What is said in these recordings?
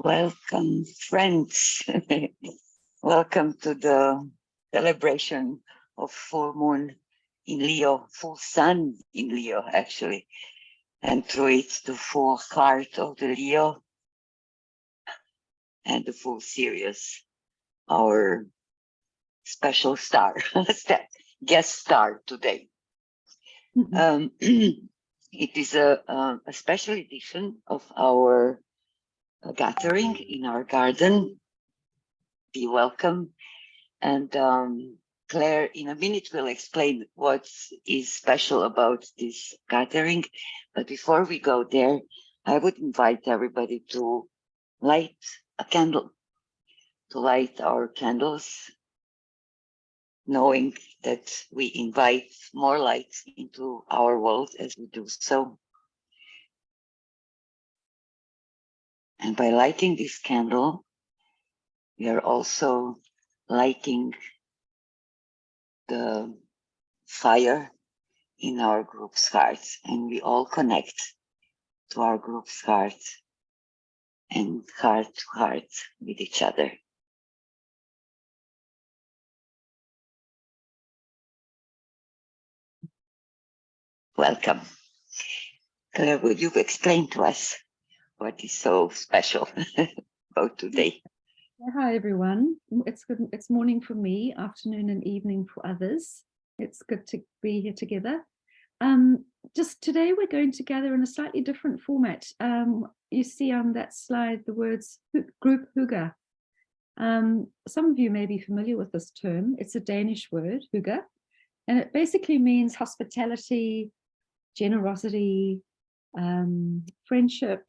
Welcome, friends. Welcome to the celebration of full moon in Leo, full sun in Leo, actually, and through it, the full heart of the Leo and the full Sirius, our special star, guest star today. It is a special edition of our gathering in our garden. Be welcome. And Claire, in a minute, will explain what is special about this gathering. But before we go there, I would invite everybody to light a candle, to light our candles, knowing that we invite more light into our world as we do so. And by lighting this candle, we are also lighting the fire in our group's heart, and we all connect to our group's heart and heart to heart with each other. Welcome. Claire, would you explain to us what is so special about today? Hi, everyone. It's good. It's morning for me, afternoon and evening for others. It's good to be here together. Just today, we're going to gather in a slightly different format. You see on that slide the words group hygge. Some of you may be familiar with this term. It's a Danish word, hygge, and it basically means hospitality, generosity, friendship.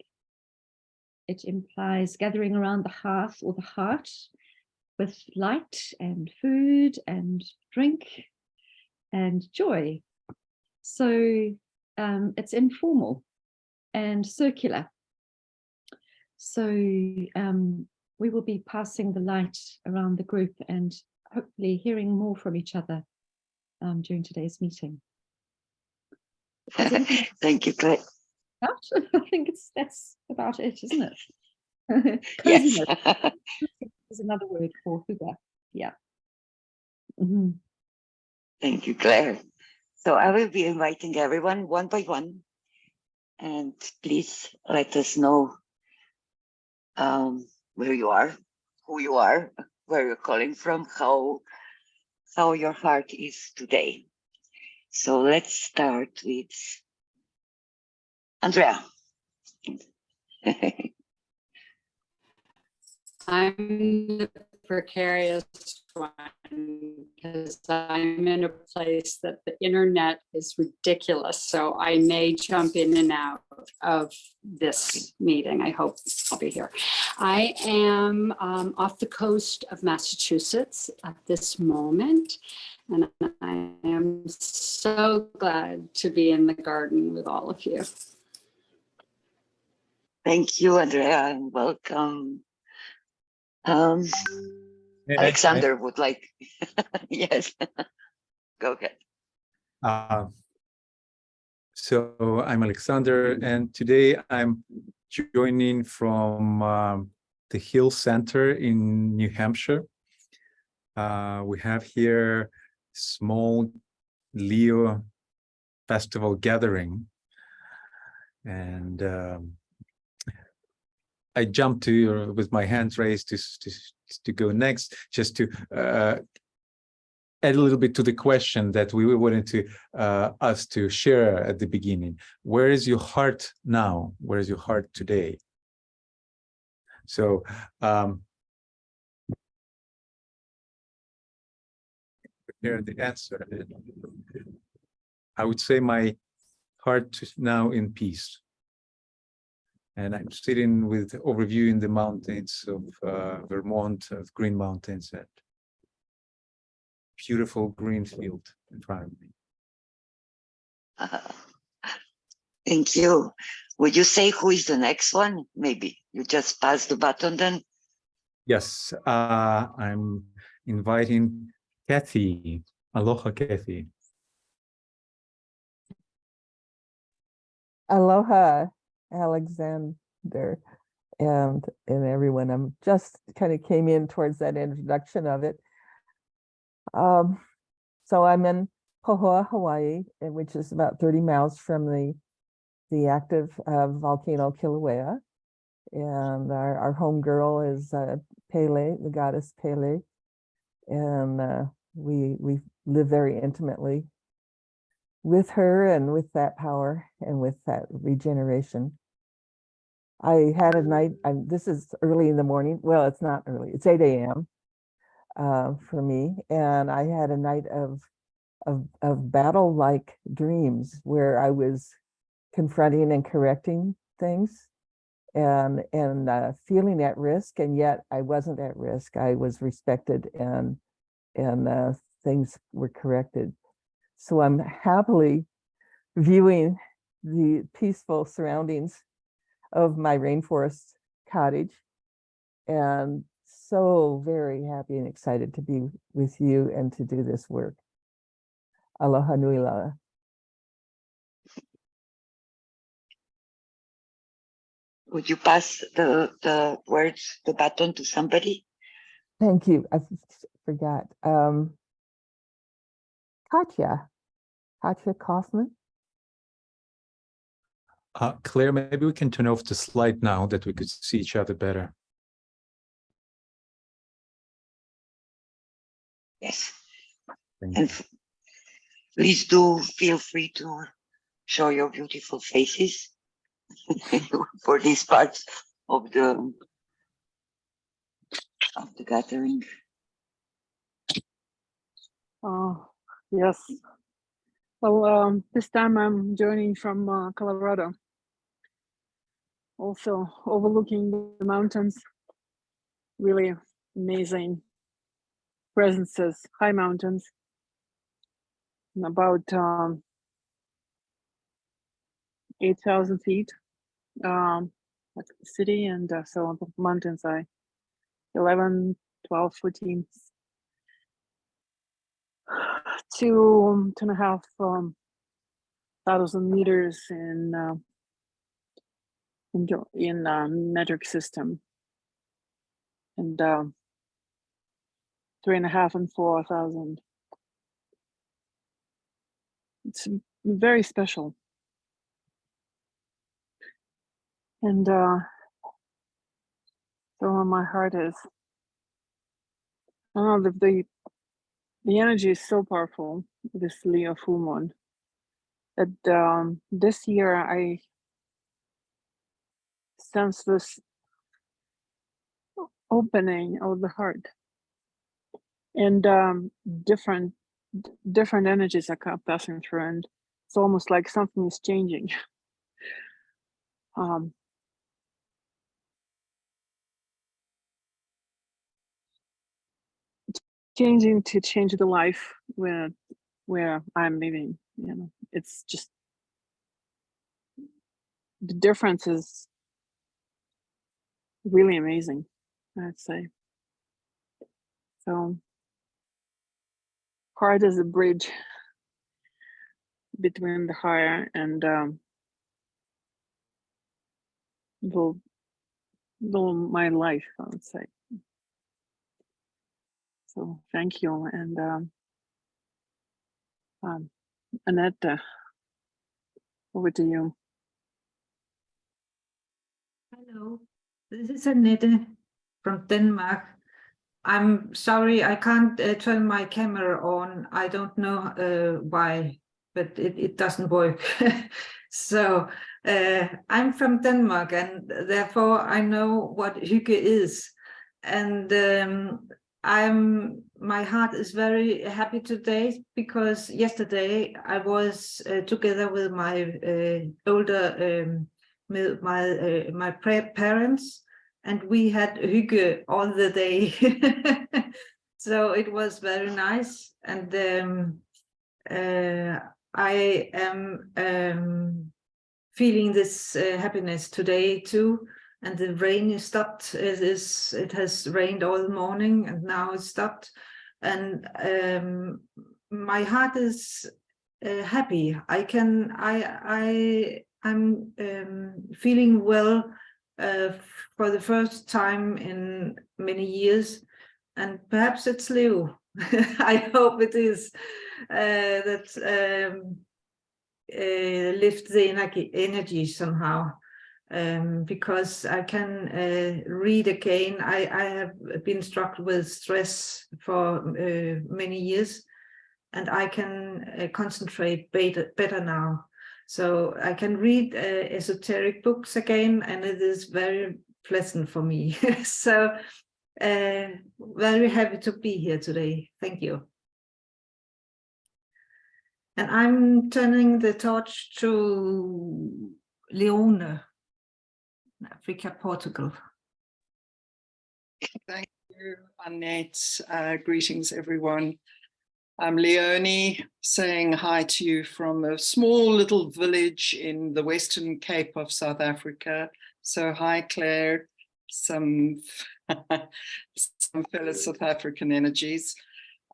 It implies gathering around the hearth or the heart with light and food and drink and joy. So it's informal and circular. So we will be passing the light around the group and hopefully hearing more from each other during today's meeting. Thank you, Claire. I think that's about it, isn't it? Yes. Is another word for hygge. Yeah. Thank you, Claire. So I will be inviting everyone one by one, and please let us know where you are, who you are, where you're calling from, how your heart is today. So let's start with Andrea. I'm the precarious one because I'm in a place that the internet is ridiculous. So I may jump in and out of this meeting. I hope I'll be here. I am off the coast of Massachusetts at this moment. And I am so glad to be in the garden with all of you. Thank you, Andrea, and welcome. Alexander would like, yes, go ahead. So I'm Alexander, and today I'm joining from the Hill Center in New Hampshire. We have here small Leo festival gathering, and I jumped to with my hands raised to go next, just to add a little bit to the question that we wanted to us to share at the beginning. Where is your heart now? Where is your heart today? So prepare the answer. I would say my heart is now in peace. And I'm sitting with overviewing the mountains of Vermont, of Green Mountains, and beautiful green field in front of me. Thank you. Would you say who is the next one? Maybe you just pass the baton then? Yes, I'm inviting Kathy. Aloha, Kathy. Aloha, Alexander. and everyone. I'm just kind of came in towards that introduction of it. So I'm in Pahoa, Hawaii, which is about 30 miles from the active volcano Kilauea. And our home girl is Pele, the goddess Pele. And we live very intimately with her and with that power and with that regeneration. I had a night, this is early in the morning. Well, it's not early, it's 8 a.m. For me. And I had a night of battle-like dreams where I was confronting and correcting things and feeling at risk, and yet I wasn't at risk. I was respected and things were corrected. So I'm happily viewing the peaceful surroundings of my rainforest cottage, and so very happy and excited to be with you and to do this work. Aloha nui loa. Would you pass the words, the baton to somebody? Thank you. I forgot. Katya Kaufman. Claire, maybe we can turn off the slide now that we could see each other better. Yes. Thank And please do feel free to show your beautiful faces for these parts of the gathering. Yes. Well, this time I'm joining from Colorado, also overlooking the mountains. Really amazing presences, high mountains, and about 8,000 feet like the city, and so the mountains are 11, 12, 14, 2.5 thousand meters in metric system, and 3.5 and 4,000. It's very special, and so my heart is. I don't know, the energy is so powerful. This Leo full moon. That this year I sense this opening of the heart, and different energies are passing through, and it's almost like something is changing. Changing to change the life where I'm living. You know, it's just the difference is really amazing, I'd say. So heart is a bridge between the higher and my life, I would say. So thank you. And Annette, over to you. Hello, this is Annette from Denmark. I'm sorry, I can't turn my camera on. I don't know why, but it doesn't work. So I'm from Denmark, and therefore I know what hygge is. And my heart is very happy today because yesterday I was together with my older my parents, and we had hygge all the day. So it was very nice, and I am feeling this happiness today too. And the rain is stopped. It has rained all morning, and now it's stopped. And my heart is happy. I'm feeling well for the first time in many years, and perhaps it's Leo. I hope it is that lift the energy somehow, because I can read again. I have been struck with stress for many years, and I can concentrate better now. So I can read esoteric books again, and it is very pleasant for me. So very happy to be here today. Thank you. And I'm turning the torch to Leone, Africa, Portugal. Thank you, Annette. Greetings, everyone. I'm Leone, saying hi to you from a small little village in the Western Cape of South Africa. So hi, Claire, some fellow South African energies.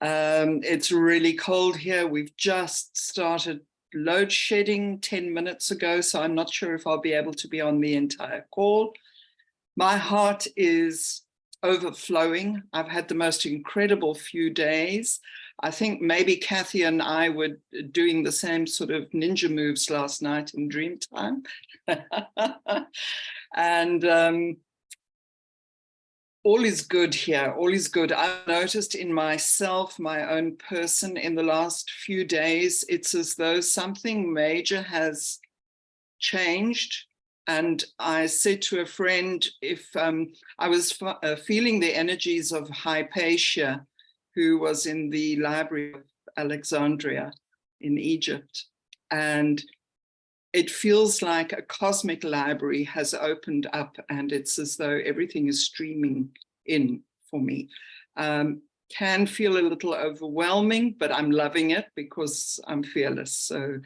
It's really cold here. We've just started load shedding 10 minutes ago, so I'm not sure if I'll be able to be on the entire call. My heart is overflowing. I've had the most incredible few days. I think maybe Kathy and I were doing the same sort of ninja moves last night in dream time. And all is good here. All is good. I've noticed in myself, my own person, in the last few days, it's as though something major has changed. And I said to a friend, if I was feeling the energies of Hypatia, who was in the Library of Alexandria in Egypt. And it feels like a cosmic library has opened up, and it's as though everything is streaming in for me. Can feel a little overwhelming, but I'm loving it because I'm fearless. So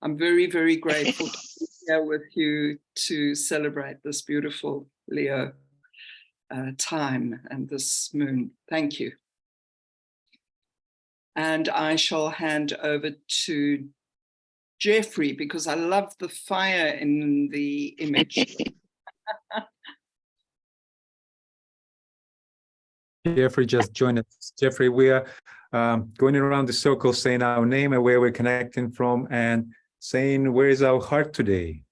I'm very, very grateful to be here with you to celebrate this beautiful Leo time and this moon. Thank you. And I shall hand over to Jeffrey, because I love the fire in the image. Jeffrey just joined us. Jeffrey, we are going around the circle saying our name and where we're connecting from and saying where is our heart today.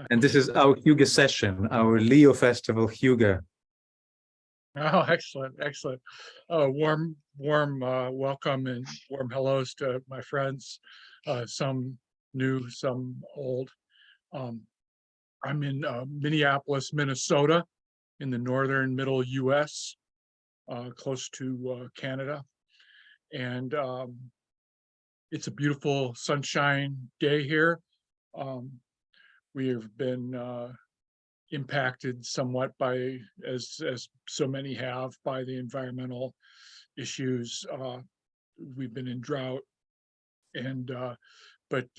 And this is our Hygge session, our Leo Festival Hygge. Oh, excellent, excellent. Warm welcome and warm hellos to my friends, some new, some old. I'm in Minneapolis, Minnesota, in the northern middle US, close to Canada. And it's a beautiful sunshine day here. We have been impacted somewhat by, as so many have, by the environmental issues. We've been in drought, and but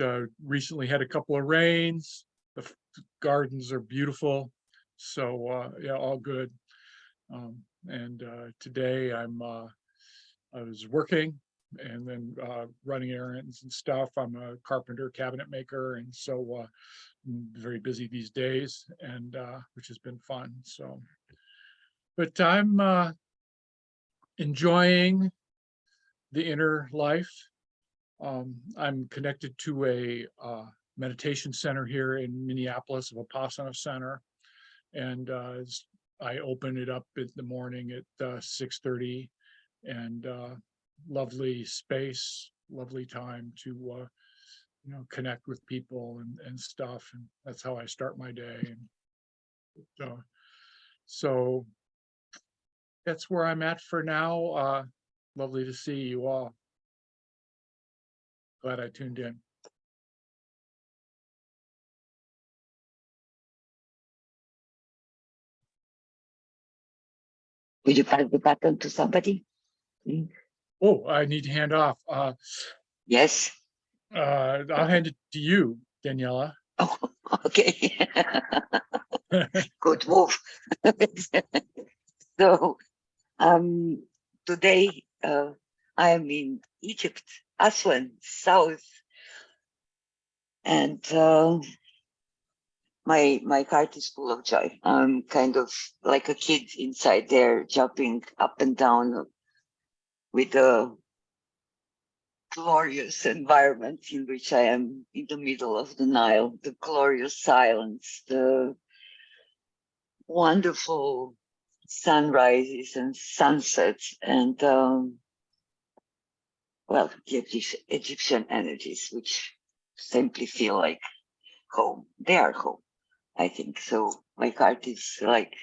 recently had a couple of rains. The gardens are beautiful, so yeah, all good. And today I was working and then running errands and stuff. I'm a carpenter, cabinet maker, and so very busy these days, and which has been fun. So, but I'm enjoying the inner life. I'm connected to a meditation center here in Minneapolis, a Vipassana center, and I open it up in the morning at 6:30, and lovely space, lovely time to connect with people and stuff, and that's how I start my day. And so that's where I'm at for now. Lovely to see you all. Glad I tuned in. Would you pass the baton to somebody? Oh, I need to hand off. Yes. I'll hand it to you, Daniela. Oh, okay. Good move. So today I am in Egypt, Aswan, south, and my heart is full of joy. I'm kind of like a kid inside there, jumping up and down with the glorious environment in which I am in the middle of the Nile, the glorious silence, the wonderful sunrises and sunsets, and well, the Egyptian energies, which simply feel like home. They are home, I think. So my heart is like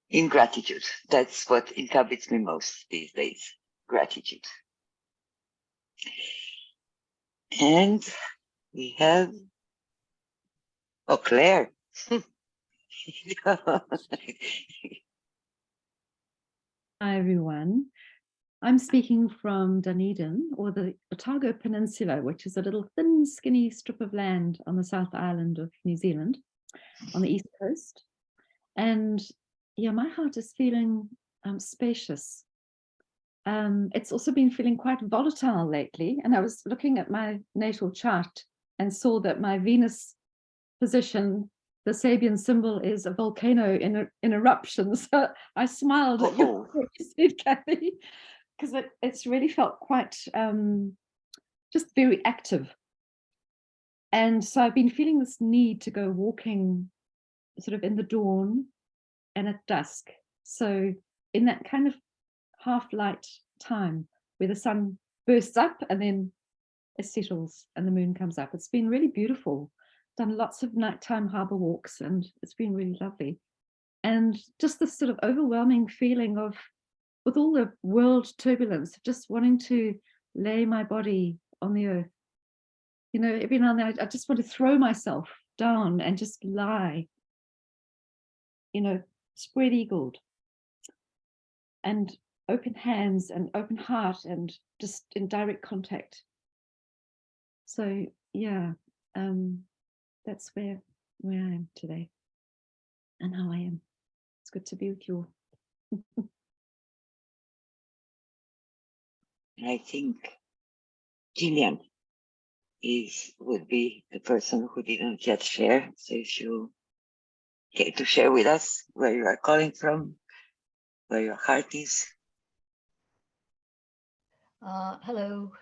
in gratitude. That's what inhabits me most these days, gratitude. And we have, oh, Claire. Hi, everyone. I'm speaking from Dunedin, or the Otago Peninsula, which is a little thin, skinny strip of land on the South Island of New Zealand, on the East Coast. And yeah, my heart is feeling spacious. It's also been feeling quite volatile lately. And I was looking at my natal chart and saw that my Venus position, the Sabian symbol, is a volcano in eruption. So I smiled at you, said, Kathy, because it's really felt quite just very active. And so I've been feeling this need to go walking sort of in the dawn and at dusk. So in that kind of half light time where the sun bursts up and then it settles and the moon comes up. It's been really beautiful. Done lots of nighttime harbor walks and it's been really lovely. And just this sort of overwhelming feeling of, with all the world turbulence, just wanting to lay my body on the earth. You know, every now and then I just want to throw myself down and just lie, you know, spread eagled and open hands and open heart and just in direct contact. So yeah, that's where I am today and how I am. It's good to be with you all. I think Gillian would be the person who didn't yet share. So if you care to share with us where you are calling from, where your heart is. Hello,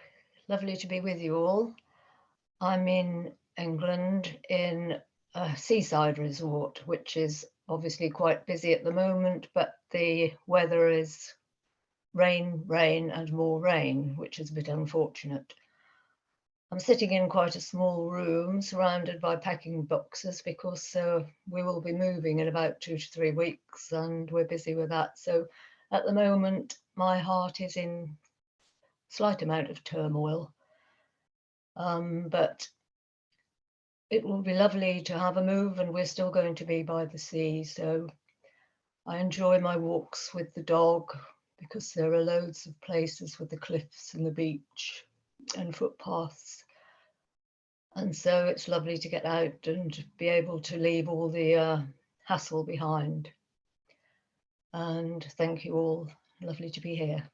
lovely to be with you all. I'm in England in a seaside resort, which is obviously quite busy at the moment, but the weather is rain, rain and more rain, which is a bit unfortunate. I'm sitting in quite a small room surrounded by packing boxes because we will be moving in about 2 to 3 weeks and we're busy with that. So at the moment, my heart is in slight amount of turmoil, but it will be lovely to have a move and we're still going to be by the sea. So I enjoy my walks with the dog because there are loads of places with the cliffs and the beach and footpaths. And so it's lovely to get out and be able to leave all the hassle behind. And thank you all. Lovely to be here.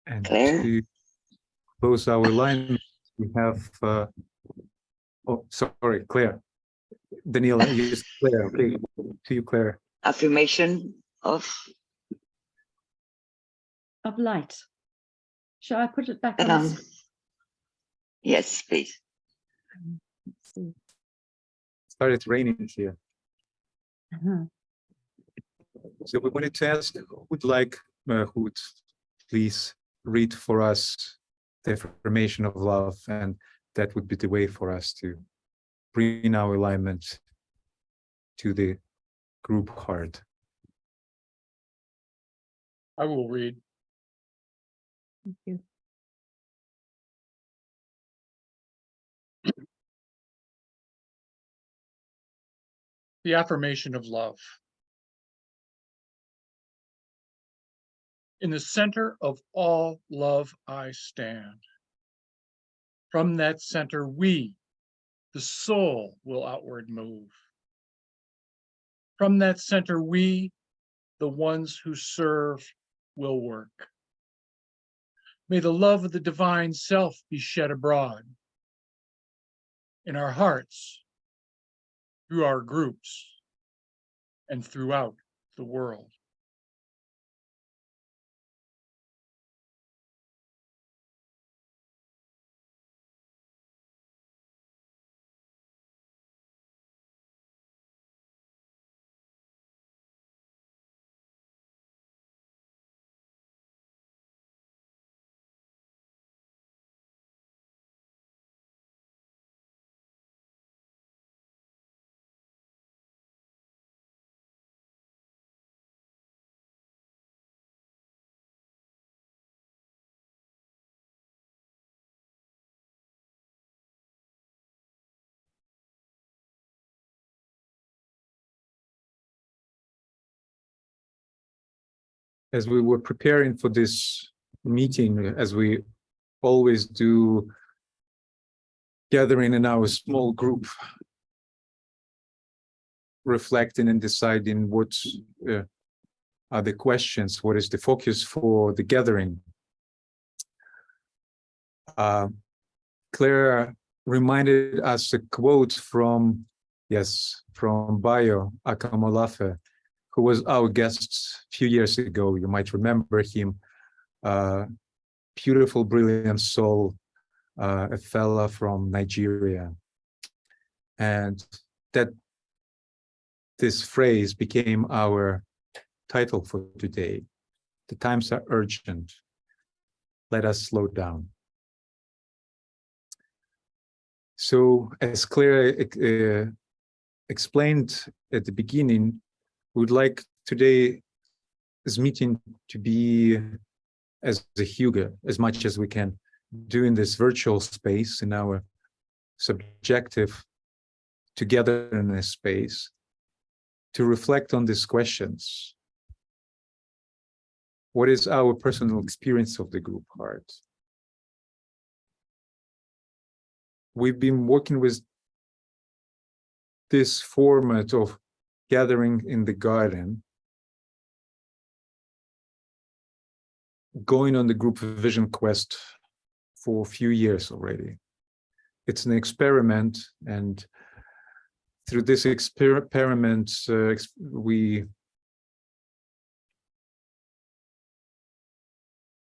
And Claire? to close our line, we have, oh, sorry, Claire. Daniela, yes, Claire, okay, to you, Claire. Affirmation of light. Shall I put it back on the screen? yes, please. Let's see. Started raining here. Uh-huh. So we wanted to ask, who would please read for us the affirmation of love, and that would be the way for us to bring our alignment to the group heart. I will read. Thank you. The affirmation of love. In the center of all love I stand. From that center we, the soul, will outward move. From that center, we, the ones who serve, will work. May the love of the divine self be shed abroad in our hearts, through our groups, and throughout the world. As we were preparing for this meeting, as we always do, gathering in our small group, reflecting and deciding what are the questions, what is the focus for the gathering. Claire reminded us a quote from Bayo Akomolafe, who was our guest a few years ago. You might remember him. Beautiful, brilliant soul, a fella from Nigeria. And that this phrase became our title for today. The times are urgent. Let us slow down. So, as Claire explained at the beginning, we would like today's meeting to be as a hygge, as much as we can do in this virtual space, in our subjective togetherness space, to reflect on these questions. What is our personal experience of the group heart? We've been working with this format of gathering in the garden, going on the group vision quest for a few years already. It's an experiment, and through this experiment, we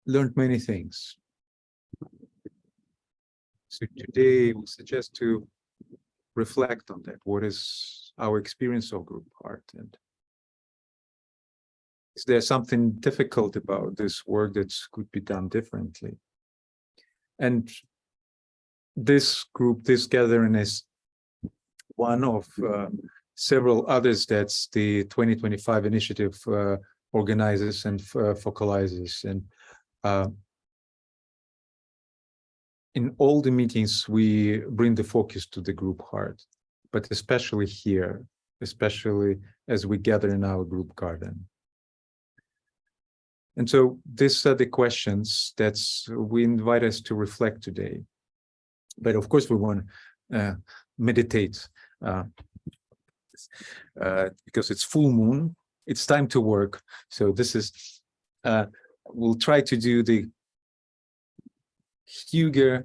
learned many things. So today we suggest to reflect on that. What is our experience of group heart? And is there something difficult about this work that could be done differently? And this group, this gathering is one of several others that's the 2025 initiative organizes and focalizes. And in all the meetings, we bring the focus to the group heart, but especially here, especially as we gather in our group garden. And so these are the questions that we invite us to reflect today. But of course, we want to meditate because it's full moon. It's time to work. So this is, we'll try to do the hygge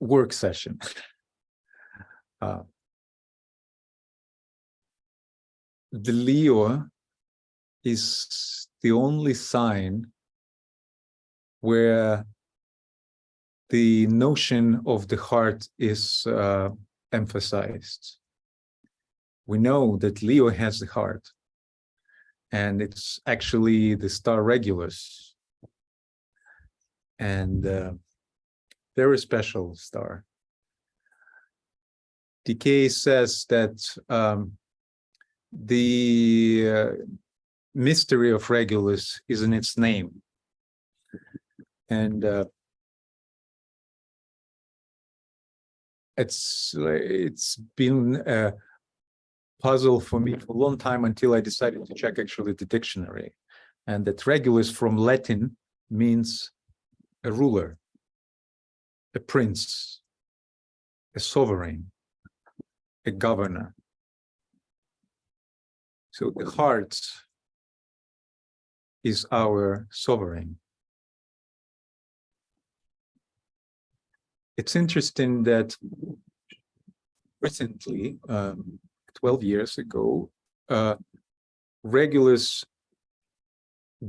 work session. The Leo is the only sign where the notion of the heart is emphasized. We know that Leo has the heart, and it's actually the star Regulus, and very special star. Decay says that the mystery of Regulus is in its name, and it's been a puzzle for me for a long time until I decided to check actually the dictionary, and that Regulus from Latin means a ruler, a prince, a sovereign, a governor. So the heart is our sovereign. It's interesting that recently, 12 years ago, Regulus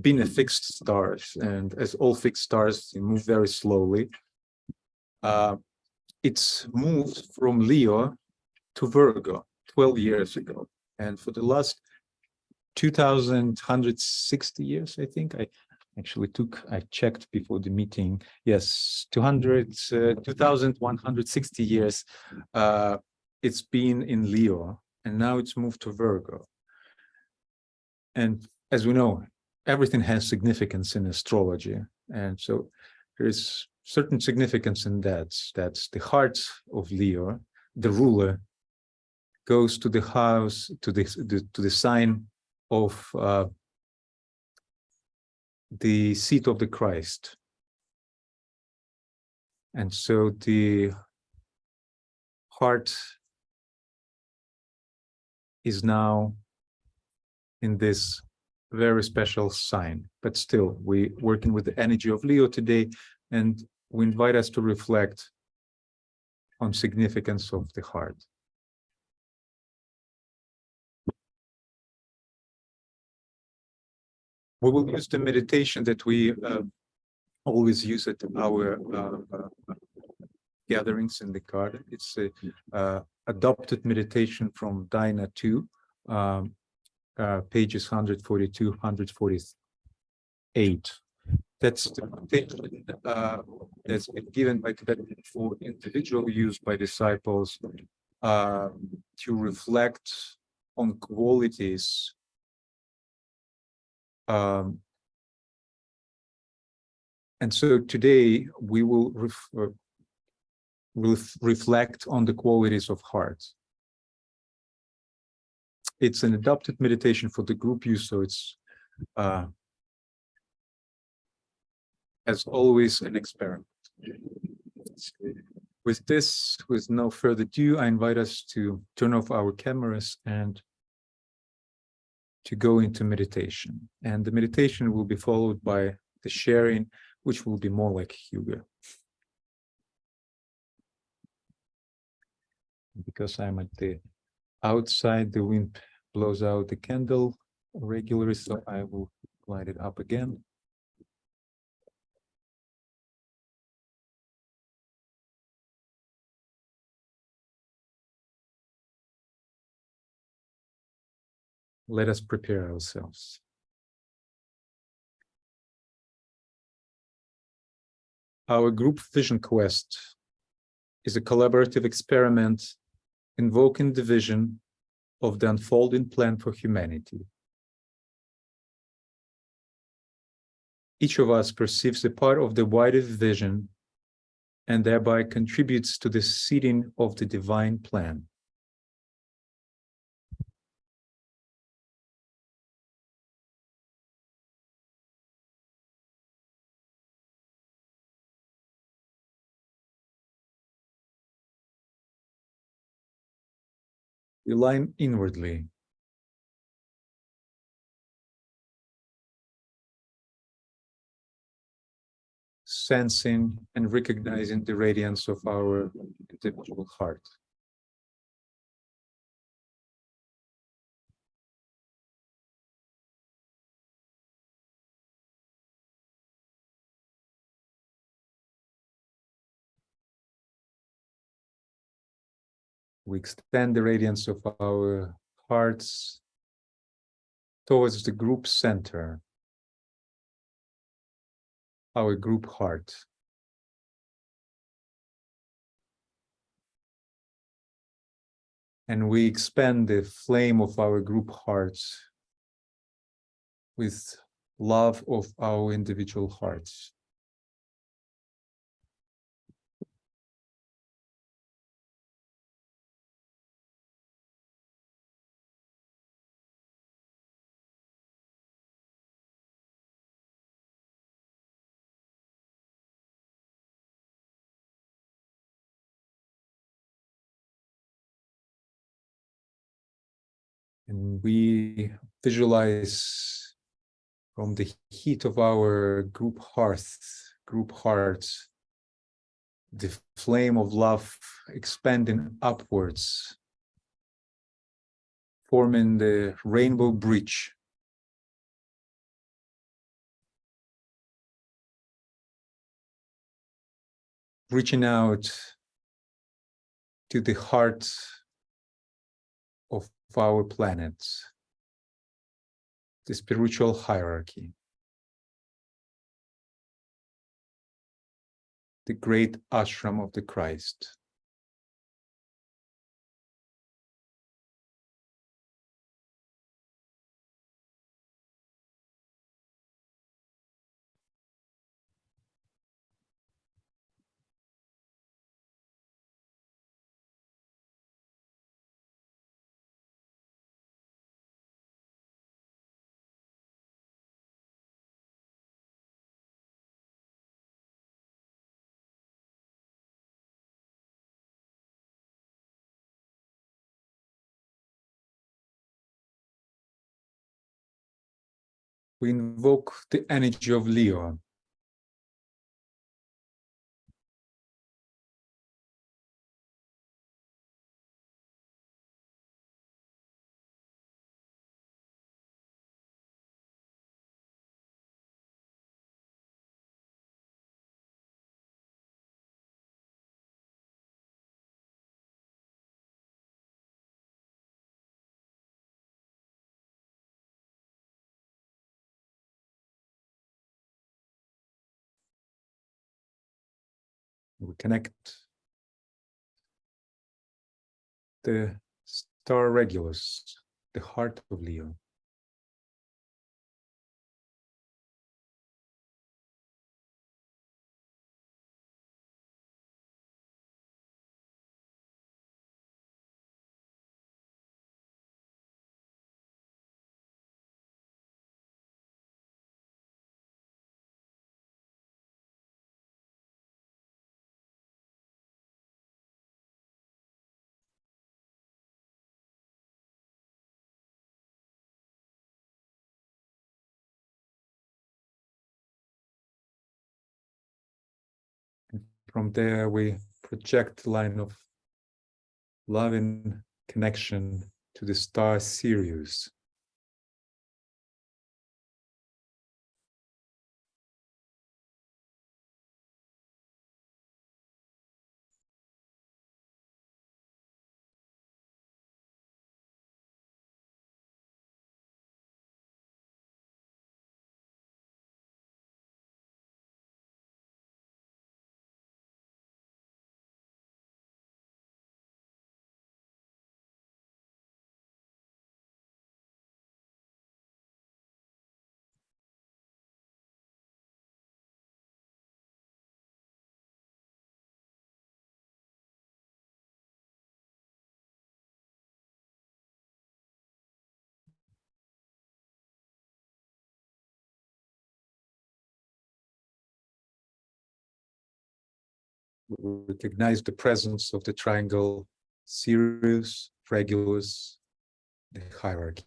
being a fixed stars, and as all fixed stars, they move very slowly. It's moved from Leo to Virgo 12 years ago. And for the last 2,160 years, I think, I checked before the meeting, yes, 2,160 years, it's been in Leo, and now it's moved to Virgo. And as we know, everything has significance in astrology. And so there's certain significance in that. That's the heart of Leo, the ruler, goes to the house, to the sign of the seat of the Christ. And so the heart is now in this very special sign, but still we're working with the energy of Leo today, and we invite us to reflect on significance of the heart. We will use the meditation that we always use at our gatherings in the garden. It's a adopted meditation from Dina 2, pages 142, 148. That's the meditation that's been given by Tibetan for individual use by disciples to reflect on qualities and so today we will reflect on the qualities of heart. It's an adopted meditation for the group use, so it's as always an experiment. With this, with no further ado, I invite us to turn off our cameras and to go into meditation. And the meditation will be followed by the sharing, which will be more like yoga. Because I'm at the outside, the wind blows out the candle regularly, so I will light it up again. Let us prepare ourselves. Our group vision quest is a collaborative experiment invoking the vision of the unfolding plan for humanity. Each of us perceives a part of the wider vision and thereby contributes to the seeding of the divine plan. We align inwardly. Sensing and recognizing the radiance of our individual heart. We extend the radiance of our hearts towards the group center, our group heart. And we expand the flame of our group hearts with love of our individual hearts. And we visualize from the heat of our group hearts, the flame of love expanding upwards, forming the rainbow bridge. Reaching out to the heart of our planet, the spiritual hierarchy, the great ashram of the Christ. We invoke the energy of Leo, we connect the star Regulus, the heart of Leo. From there, we project the line of loving connection to the star Sirius. We recognize the presence of the triangle Sirius, Regulus, the hierarchy.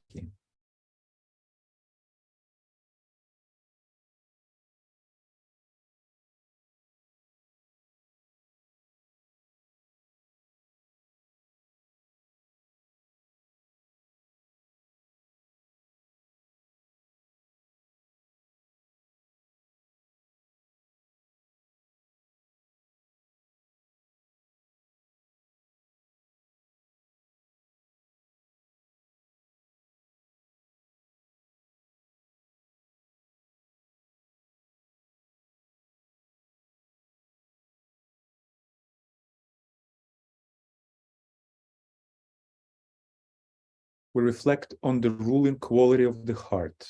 We reflect on the ruling quality of the heart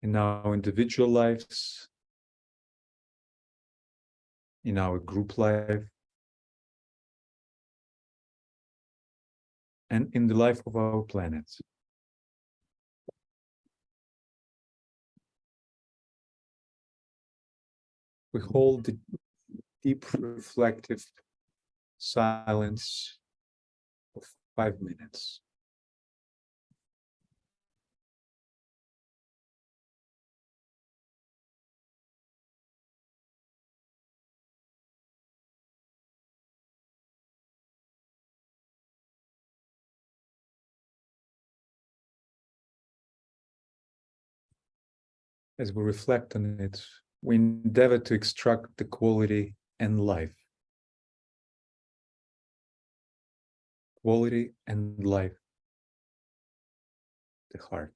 in our individual lives, in our group life, and in the life of our planet. We hold the deep reflective silence 5 minutes. As we reflect on it, we endeavor to extract the quality and life. Quality and life. The heart.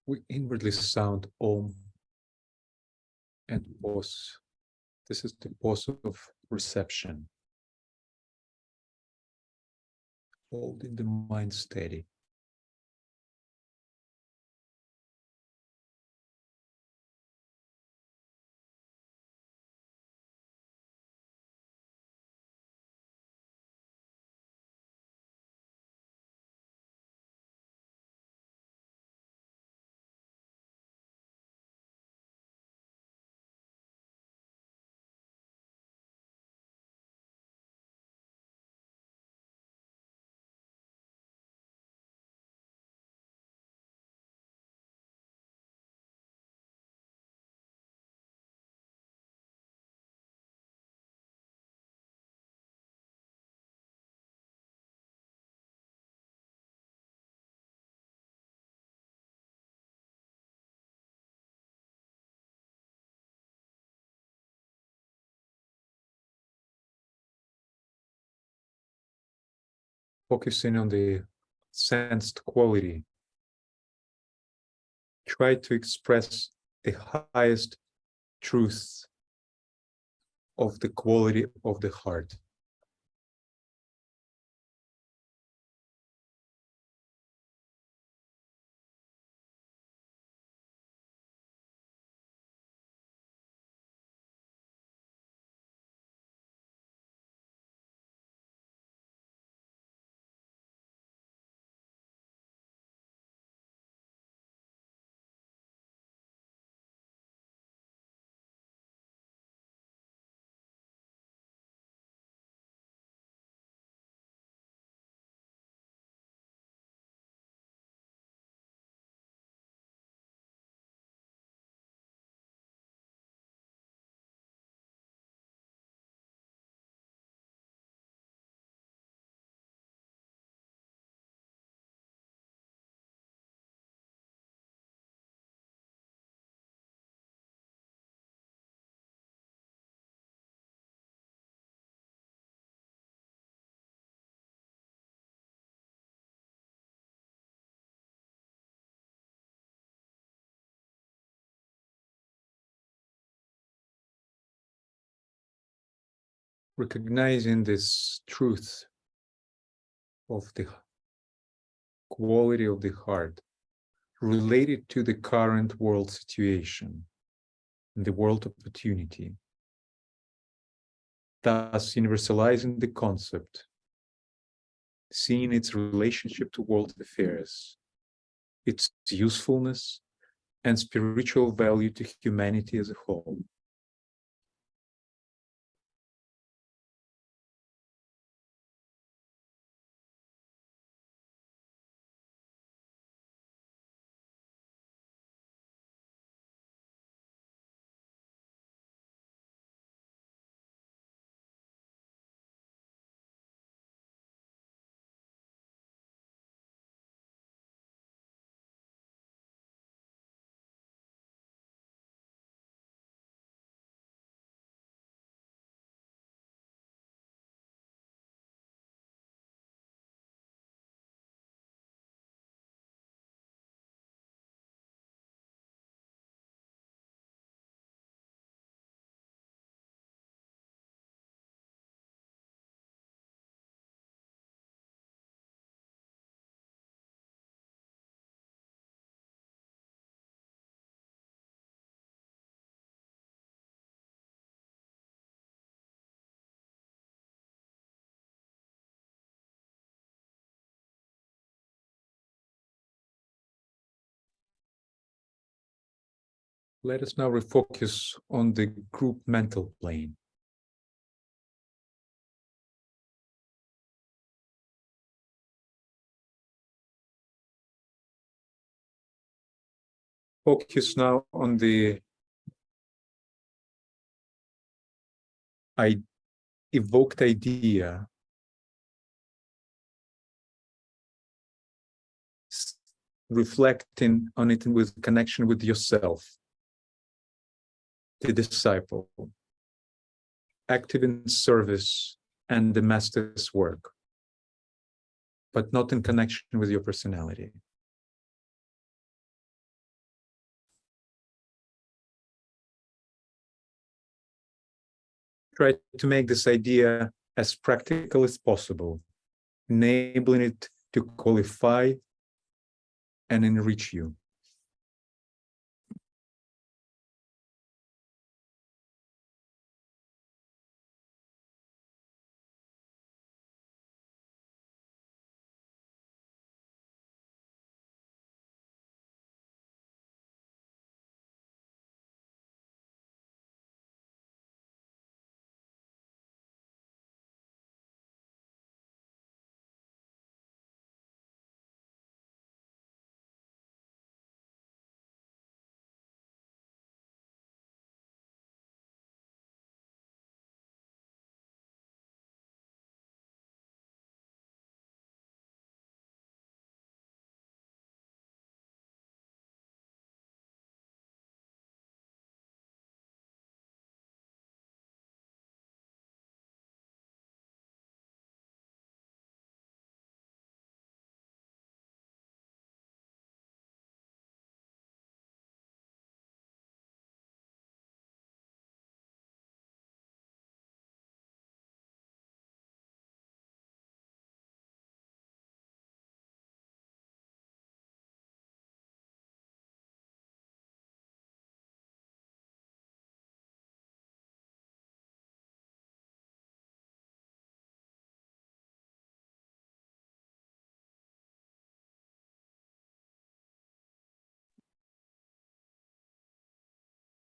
We inwardly sound Om And pause. This is the pause of reception. Holding the mind steady. Focusing on the sensed quality. Try to express the highest truth of the quality of the heart. Recognizing this truth of the quality of the heart related to the current world situation, the world opportunity, thus universalizing the concept, seeing its relationship to world affairs, its usefulness and spiritual value to humanity as a whole. Let us now refocus on the group mental plane. Focus now on the evoked idea reflecting on it with connection with yourself, the disciple, active in service and the master's work, but not in connection with your personality. try to make this idea as practical as possible, enabling it to qualify and enrich you.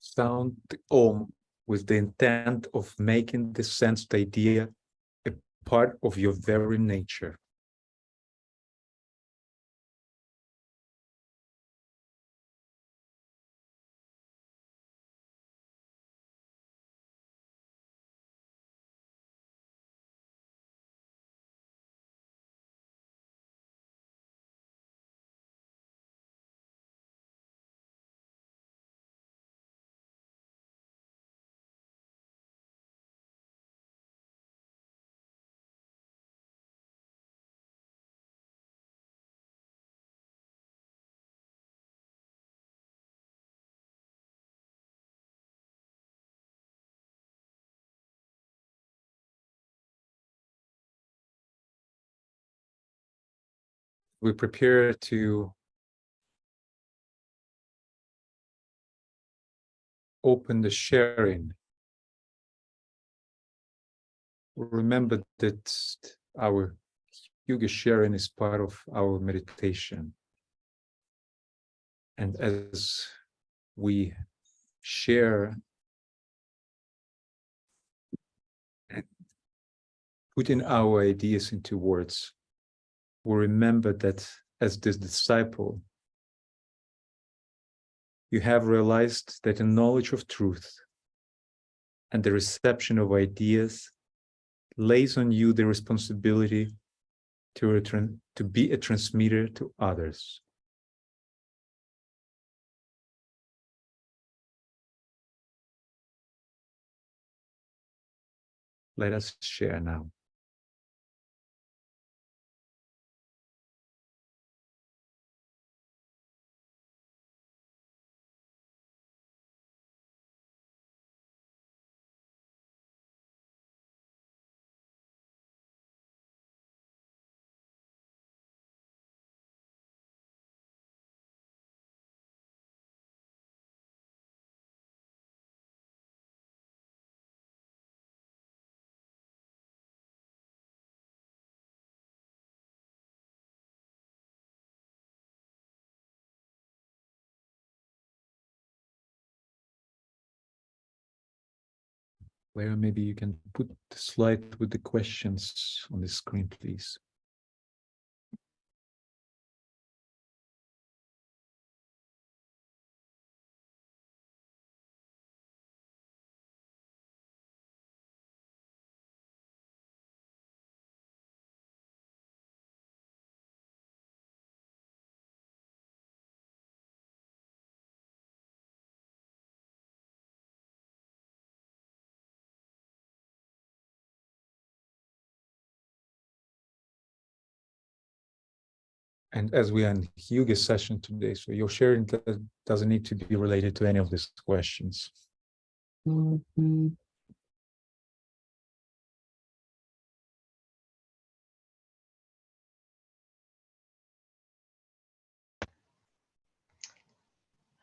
Sound the Om with the intent of making the sensed idea a part of your very nature. We prepare to open the sharing. Remember that our yoga sharing is part of our meditation. And as we share and putting our ideas into words, we remember that as this disciple, you have realized that the knowledge of truth and the reception of ideas lays on you the responsibility to be a transmitter to others. Let us share now. Where maybe you can put the slide with the questions on the screen, please. And as we are in yoga session today, so your sharing doesn't need to be related to any of these questions.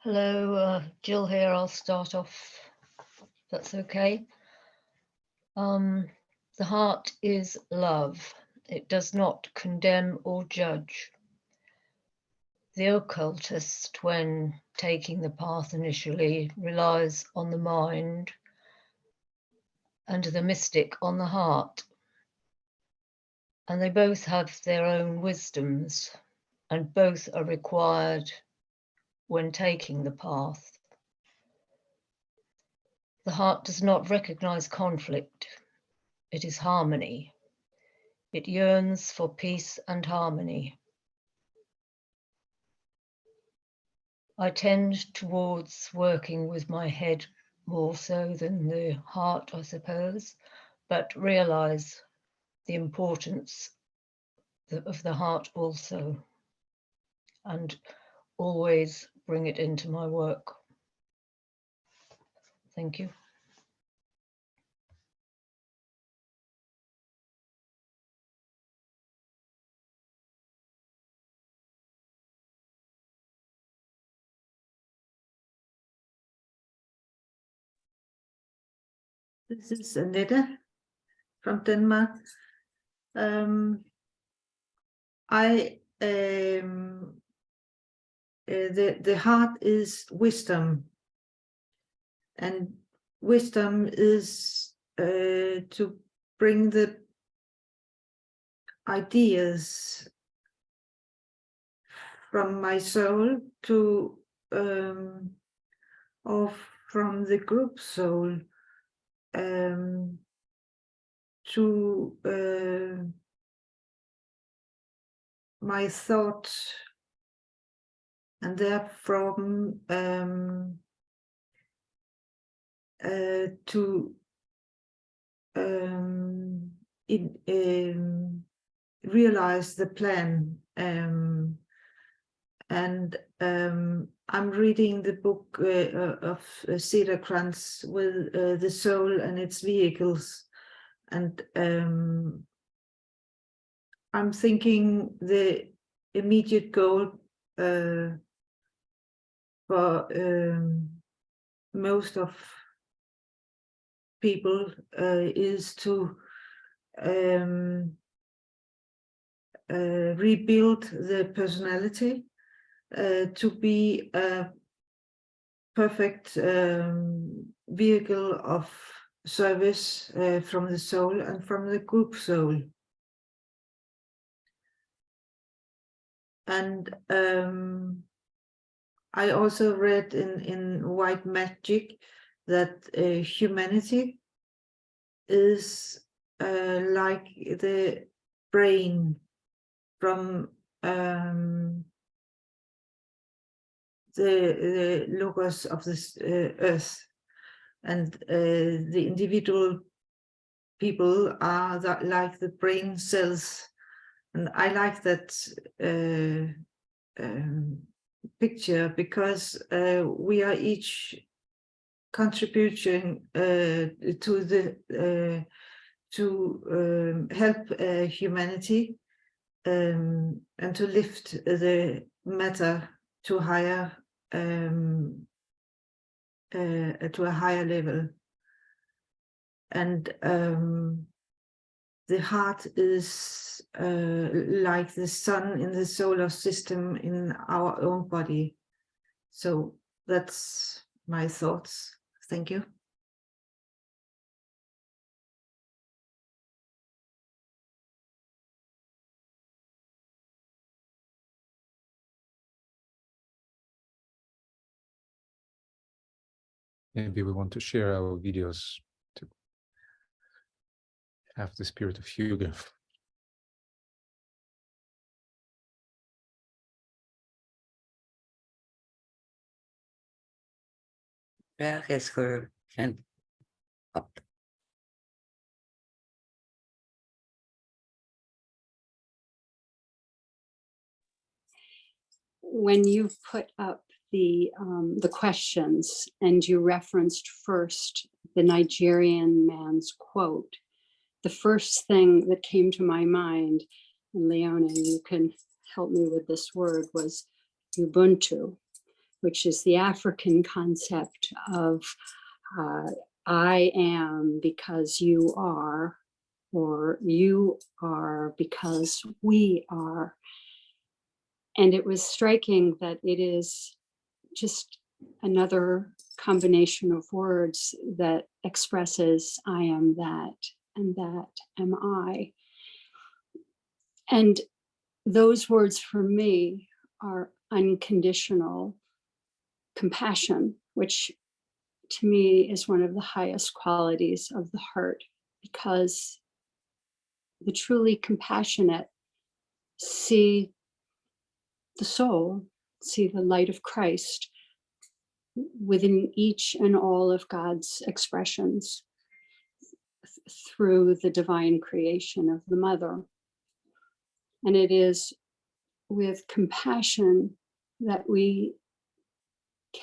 Hello, Jill here. I'll start off, if that's okay. The heart is love. It does not condemn or judge. The occultist, when taking the path initially, relies on the mind, and the mystic on the heart. And they both have their own wisdoms, and both are required when taking the path. The heart does not recognize conflict. It is harmony. It yearns for peace and harmony. I tend towards working with my head more so than the heart, I suppose, but realize the importance of the heart also, and always bring it into my work. Thank you. This is Annette from Denmark. The heart is wisdom, and wisdom is to bring the ideas from my soul to or from the group soul to my thoughts, and therefrom to realize the plan. I'm reading the book of synchronize with the soul and its vehicles, and I'm thinking the immediate goal for most of people is to rebuild the personality to be a perfect vehicle of service from the soul and from the group soul. And I also read in White Magic that humanity is like the brain from the logos of this earth, and the individual people are like the brain cells. And I like that picture, because we are each contributing to the to help humanity and to lift the matter to higher to a higher level. And the heart is like the sun in the solar system in our own body. So that's my thoughts. Thank you. Maybe we want to share our videos to have the spirit of yoga. Vraag is geen op. When you put up the questions and you referenced first the Nigerian man's quote, the first thing that came to my mind, and Leona, you can help me with this word, was Ubuntu, which is the African concept of I am because you are, or you are because we are. And it was striking that it is just another combination of words that expresses I am that, and that am I. And those words for me are unconditional compassion, which to me is one of the highest qualities of the heart, because the truly compassionate see the soul, see the light of Christ within each and all of God's expressions through the divine creation of the mother. And it is with compassion that we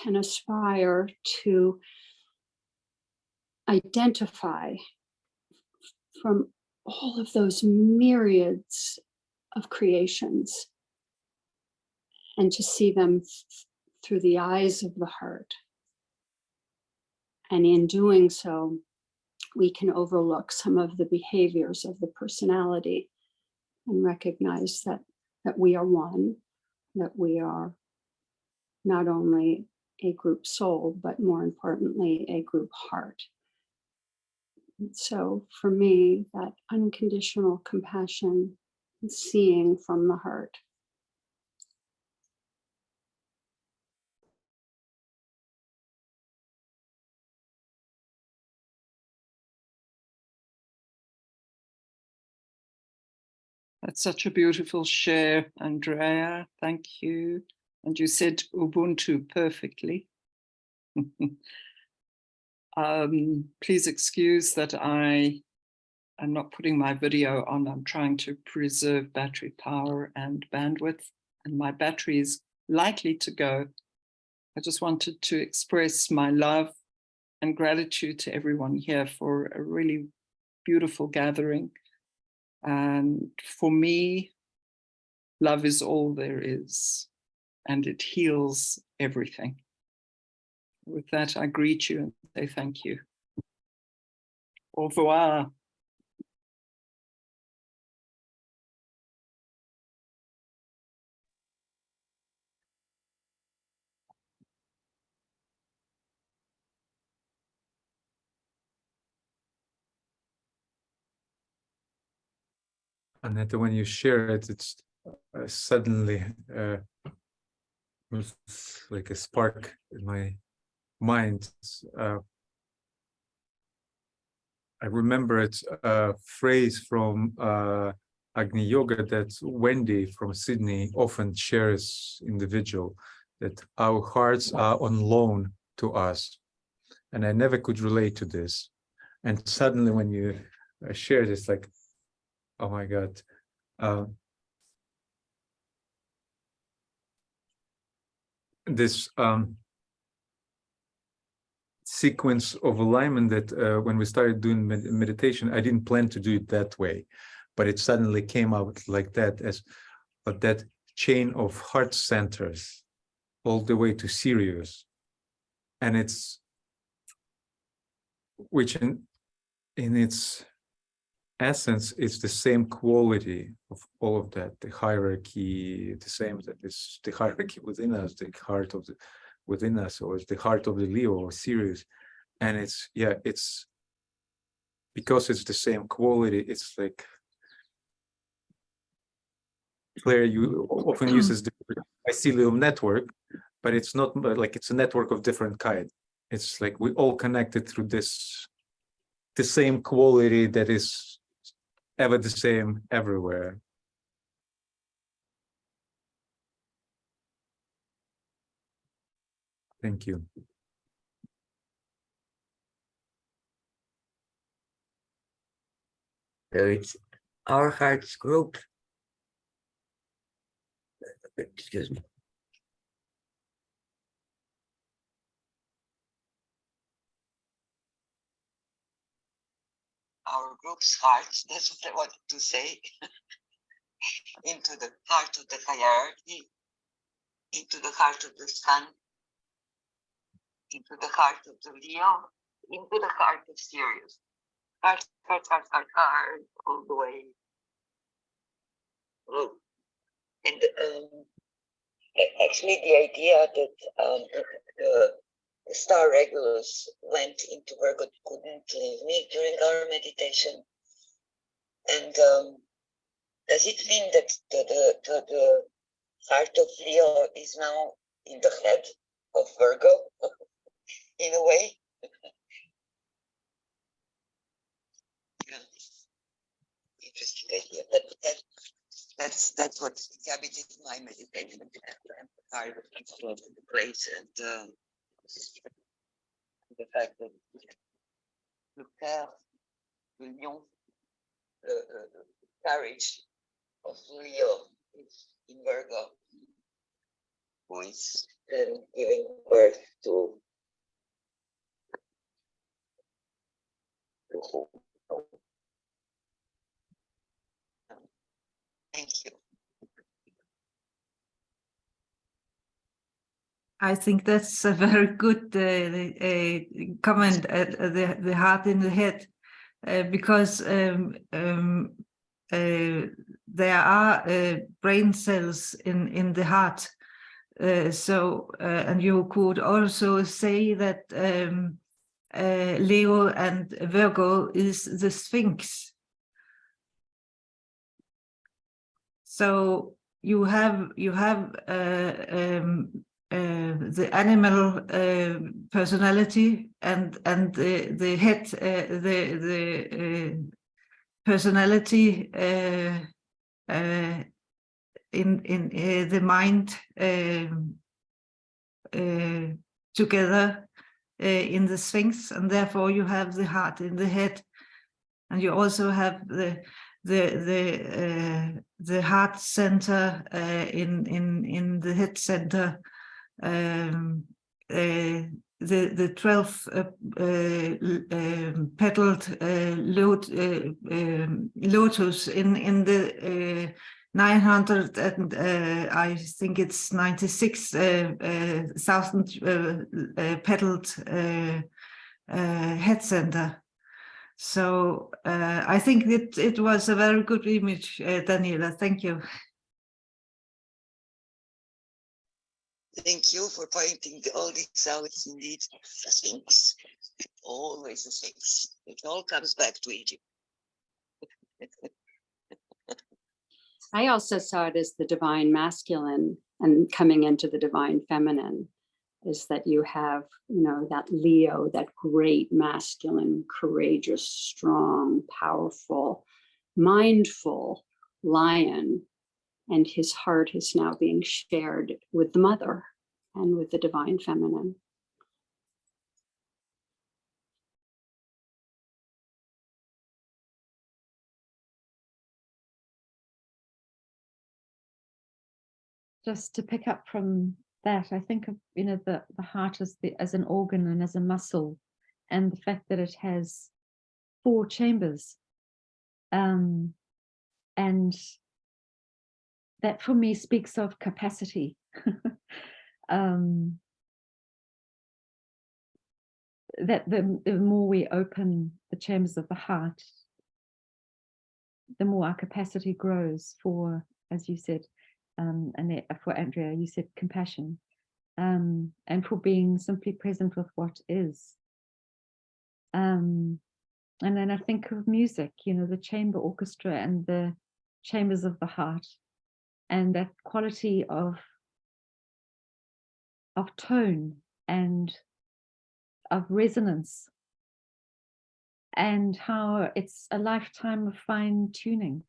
can aspire to identify from all of those myriads of creations and to see them through the eyes of the heart. And in doing so, we can overlook some of the behaviors of the personality and recognize that we are one, that we are not only a group soul, but more importantly, a group heart. So for me, that unconditional compassion, seeing from the heart. That's such a beautiful share, Andrea. Thank you. And you said Ubuntu perfectly. Please excuse that I am not putting my video on. I'm trying to preserve battery power and bandwidth, and my battery is likely to go. I just wanted to express my love and gratitude to everyone here for a really beautiful gathering. And for me, love is all there is, and it heals everything. With that, I greet you and say thank you. Au revoir. Annette, when you share it, it's suddenly like a spark in my mind. I remember it's a phrase from Agni Yoga that Wendy from Sydney often shares individual, that our hearts are on loan to us. And I never could relate to this. And suddenly when you share this, like, oh my God. This sequence of alignment that when we started doing meditation, I didn't plan to do it that way, but it suddenly came out like that, as that chain of heart centers all the way to Sirius. And it's, which in its essence, it's the same quality of all of that, the hierarchy, the same, that is the hierarchy within us, the heart of the within us, or the heart of the Leo or Sirius. And it's, yeah, it's because it's the same quality. It's like Claire, you often uses the mycelium network, but it's not like it's a network of different kind. It's like we all connected through this, the same quality that is ever the same everywhere. Thank you. So it's our hearts group. Excuse me. Our group's hearts, that's what I wanted to say, into the heart of the hierarchy, into the heart of the sun, into the heart of the Leo, into the heart of Sirius. Heart, all the way. Oh. And actually, the idea that the star Regulus went into Virgo couldn't leave me during our meditation. And does it mean that the heart of Leo is now in the head of Virgo, in a way? Yeah. Interesting idea. That's what inhabited my meditation. I'm tired of the place and the fact that le coeur, le lion, the courage of Leo is in Virgo, who is then giving birth to the whole. Thank you. I think that's a very good comment, the heart in the head, because there are brain cells in the heart. And you could also say that Leo and Virgo is the Sphinx. So you have the animal personality and the head, the personality in the mind together in the Sphinx, and therefore you have the heart in the head, and you also have the heart center in the head center, the 12 petaled lotus in the 900 and I think it's 96,000 petaled head center. So I think it was a very good image, Daniela. Thank you. Thank you for pointing all this out. It's indeed the Sphinx. Always the Sphinx. It all comes back to Egypt. I also saw it as the divine masculine and coming into the divine feminine, is that you have, that Leo, that great masculine, courageous, strong, powerful, mindful lion, and his heart is now being shared with the mother and with the divine feminine. Just to pick up from that, I think of the heart as an organ and as a muscle, and the fact that it has 4 chambers, and that for me speaks of capacity. That the more we open the chambers of the heart, the more our capacity grows for, as you said, and for Andrea, you said compassion, and for being simply present with what is. And then I think of music, the chamber orchestra and the chambers of the heart, and that quality of tone and of resonance, and how it's a lifetime of fine tuning.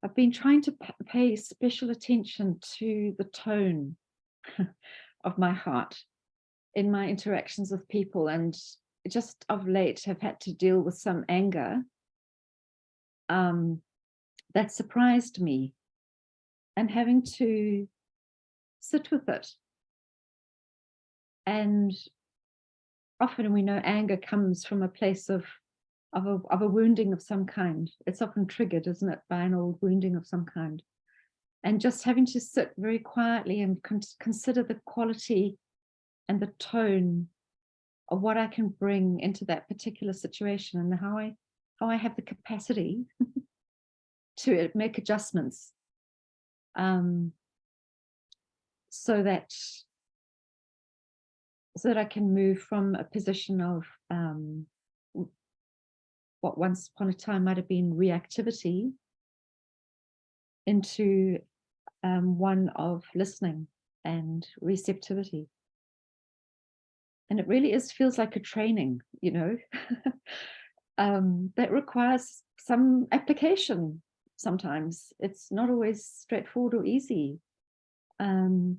I've been trying to pay special attention to the tone of my heart in my interactions with people, and just of late have had to deal with some anger that surprised me, and having to sit with it. And often we know anger comes from a place of a wounding of some kind. It's often triggered, isn't it, by an old wounding of some kind. And just having to sit very quietly and consider the quality and the tone of what I can bring into that particular situation, and how I have the capacity to make adjustments, so that I can move from a position of what once upon a time might have been reactivity into one of listening and receptivity. And it really feels like a training, you know, that requires some application. Sometimes it's not always straightforward or easy. So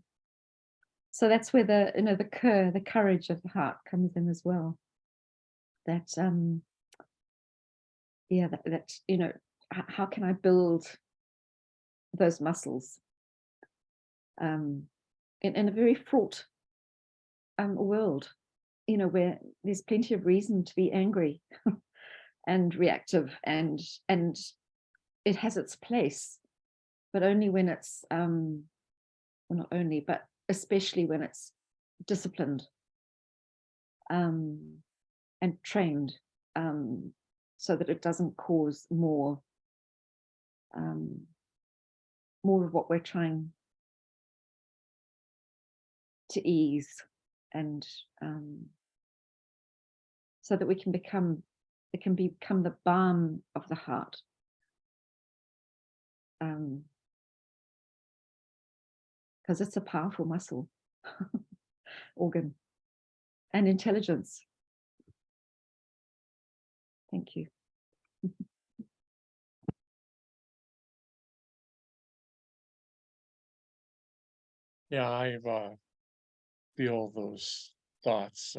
that's where the coeur, the courage of the heart comes in as well. That you know, how can I build those muscles in a very fraught world, you know, where there's plenty of reason to be angry and reactive, and it has its place, but only when it's well, not only, but especially when it's disciplined and trained, so that it doesn't cause more of what we're trying to ease, and so that it can become the balm of the heart, because it's a powerful muscle organ and intelligence. Thank you. Yeah, I feel those thoughts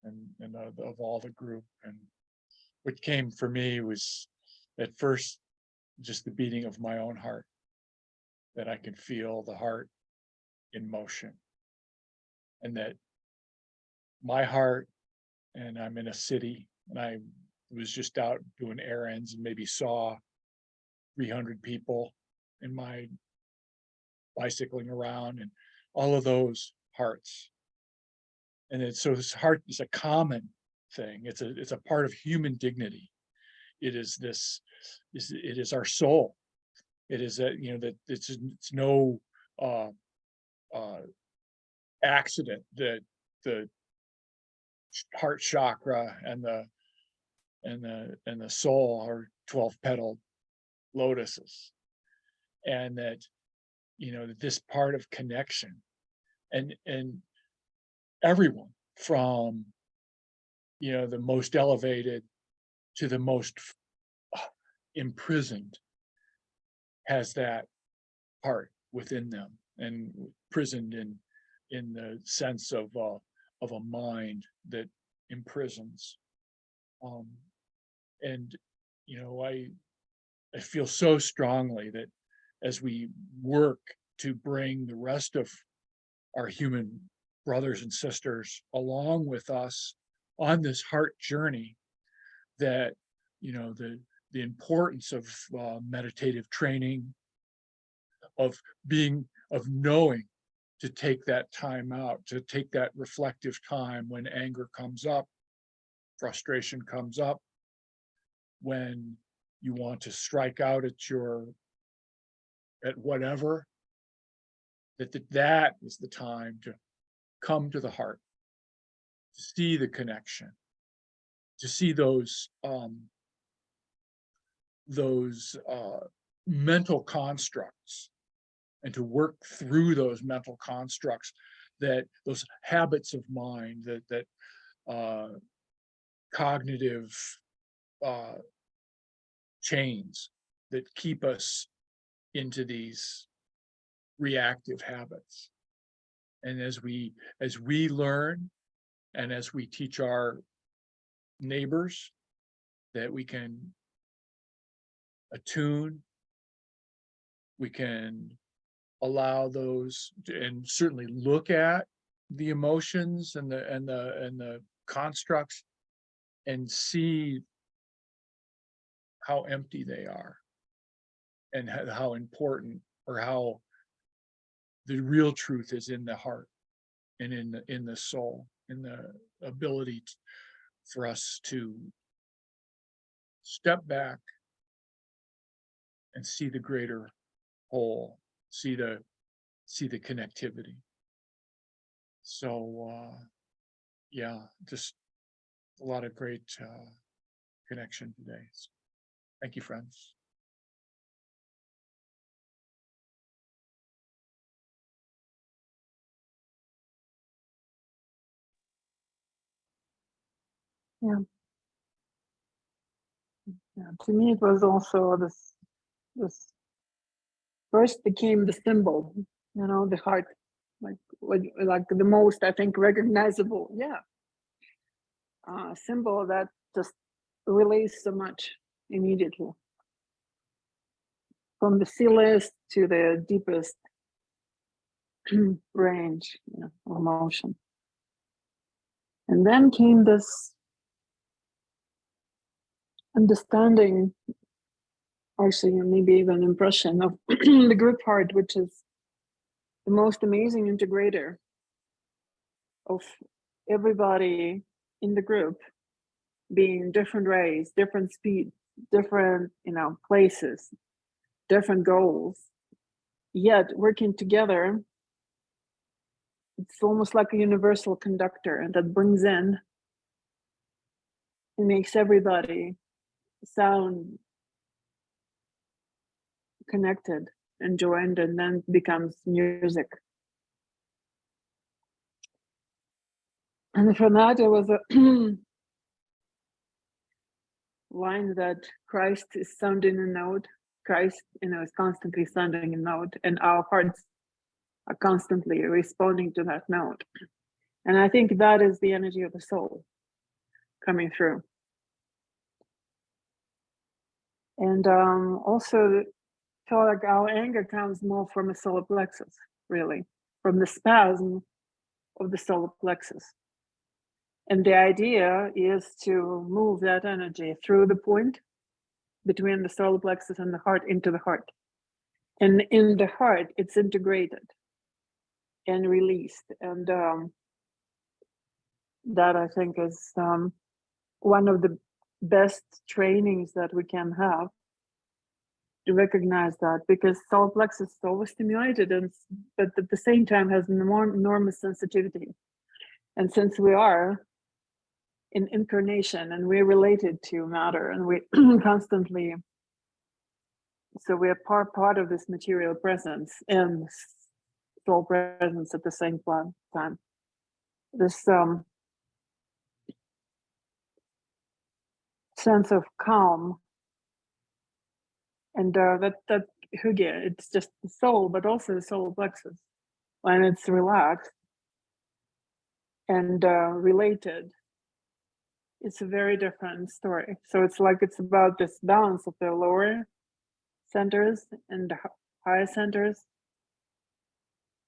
and of all the group. And what came for me was at first just the beating of my own heart, that I could feel the heart in motion, and that my heart, and I'm in a city, and I was just out doing errands and maybe saw 300 people in my bicycling around, and all of those hearts. And so this heart is a common thing. It's a part of human dignity. It is it is our soul. It is that, you know, that it's no accident that the heart chakra and the soul are 12-petaled lotuses, and that, you know, that this part of connection, and everyone from, you know, the most elevated to the most imprisoned has that part within them, and imprisoned in the sense of a mind that imprisons. And, you know, I feel so strongly that as we work to bring the rest of our human brothers and sisters along with us on this heart journey, that, you know, the importance of meditative training, of knowing to take that time out, to take that reflective time when anger comes up, frustration comes up, when you want to strike out at whatever, that is the time to come to the heart, to see the connection, to see those mental constructs, and to work through those mental constructs, that those habits of mind, that cognitive chains that keep us into these reactive habits. And as we learn, and as we teach our neighbors, that we can attune, we can allow those and certainly look at the emotions and the constructs, and see how empty they are, and how important or how the real truth is in the heart and in the soul, in the ability for us to step back and see the greater whole, see the connectivity. So yeah, just a lot of great connection today. So, thank you, friends. Yeah. Yeah. To me, it was also this first became the symbol, the heart, like the most, I think, recognizable, symbol that just relays so much immediately, from the silliest to the deepest range of emotion. And then came this understanding, actually maybe even impression of the group heart, which is the most amazing integrator of everybody in the group being different rays, different speeds, different places, different goals, yet working together. It's almost like a universal conductor, and that brings in and makes everybody sound connected and joined, and then becomes music. And from that, there was a line that Christ is sounding a note. Christ, is constantly sounding a note, and our hearts are constantly responding to that note. And I think that is the energy of the soul coming through. And also, feel like our anger comes more from the solar plexus, really, from the spasm of the solar plexus. And the idea is to move that energy through the point between the solar plexus and the heart into the heart. And in the heart, it's integrated and released. And that, I think, is one of the best trainings that we can have, to recognize that, because solar plexus is overstimulated, but at the same time has enormous sensitivity. And since we are in incarnation and we're related to matter, and we constantly, so we are part of this material presence and soul presence at the same time. This sense of calm, and that hygge, it's just the soul, but also the solar plexus, when it's relaxed and related, it's a very different story. So it's about this balance of the lower centers and the higher centers.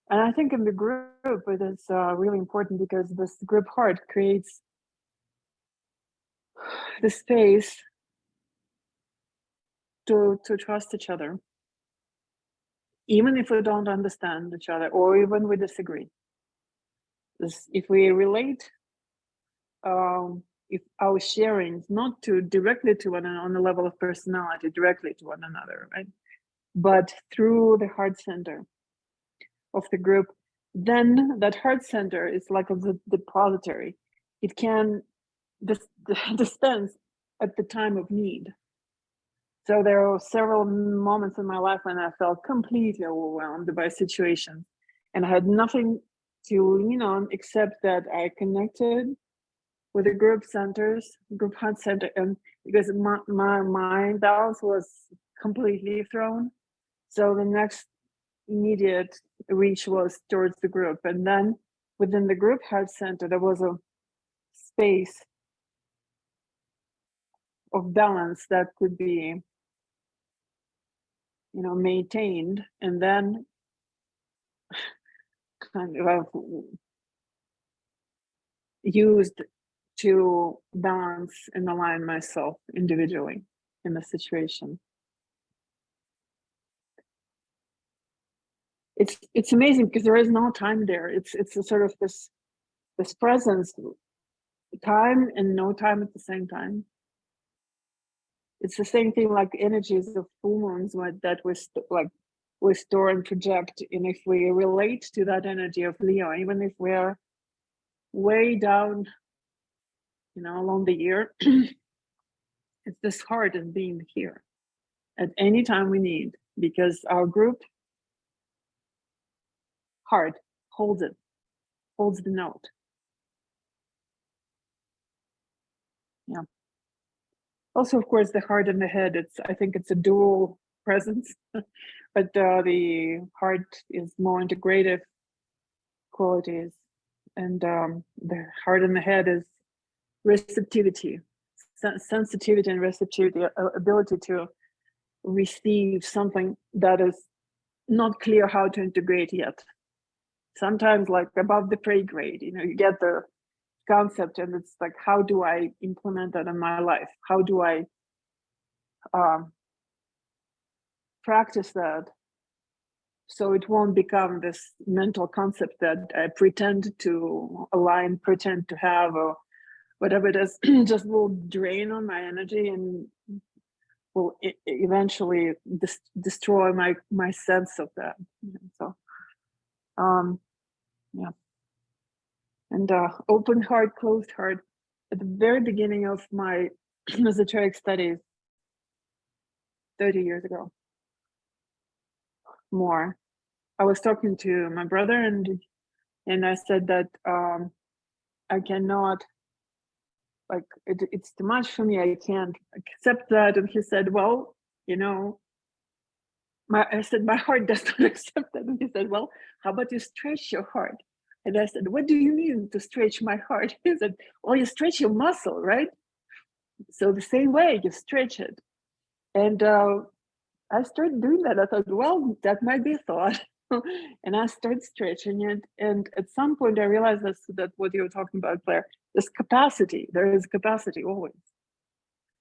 And I think in the group, it is really important, because this group heart creates the space to trust each other, even if we don't understand each other, or even we disagree. If we relate, if our sharing not directly to one another on the level of personality, directly to one another, right? But through the heart center of the group, then that heart center is like a depository. It can dispense at the time of need. So there are several moments in my life when I felt completely overwhelmed by situations, and I had nothing to lean on except that I connected with the group heart center, and because my balance was completely thrown, so the next immediate reach was towards the group. And then within the group heart center, there was a space of balance that could be maintained, and then kind of used to balance and align myself individually in the situation. it's amazing because there is no time there. It's a sort of this presence, time and no time at the same time. It's the same thing like energies of full moons that we store and project. And if we relate to that energy of Leo, even if we're way down, along the year, it's this heart of being here at any time we need, because our group heart holds the note. Yeah. Also, of course, the heart and the head, I think it's a dual presence, but the heart is more integrative qualities, and the heart and the head is receptivity, sensitivity and receptivity, ability to receive something that is not clear how to integrate yet. Sometimes like above the pay grade, you get the concept and it's like, how do I implement that in my life? How do I practice that so it won't become this mental concept that I pretend to align, pretend to have, or whatever it is, just will drain on my energy and will eventually destroy my sense of that. So yeah. And open heart, closed heart. At the very beginning of my esoteric studies, 30 years ago, more, I was talking to my brother and I said that I cannot, like, it's too much for me. I can't accept that. And he said, well, I said, my heart does not accept that. And he said, well, how about you stretch your heart? And I said, what do you mean to stretch my heart? He said, well, you stretch your muscle, right? So the same way you stretch it. And I started doing that. I thought, well, that might be a thought. And I started stretching it. And at some point I realized that what you were talking about, Claire, this capacity, there is capacity always.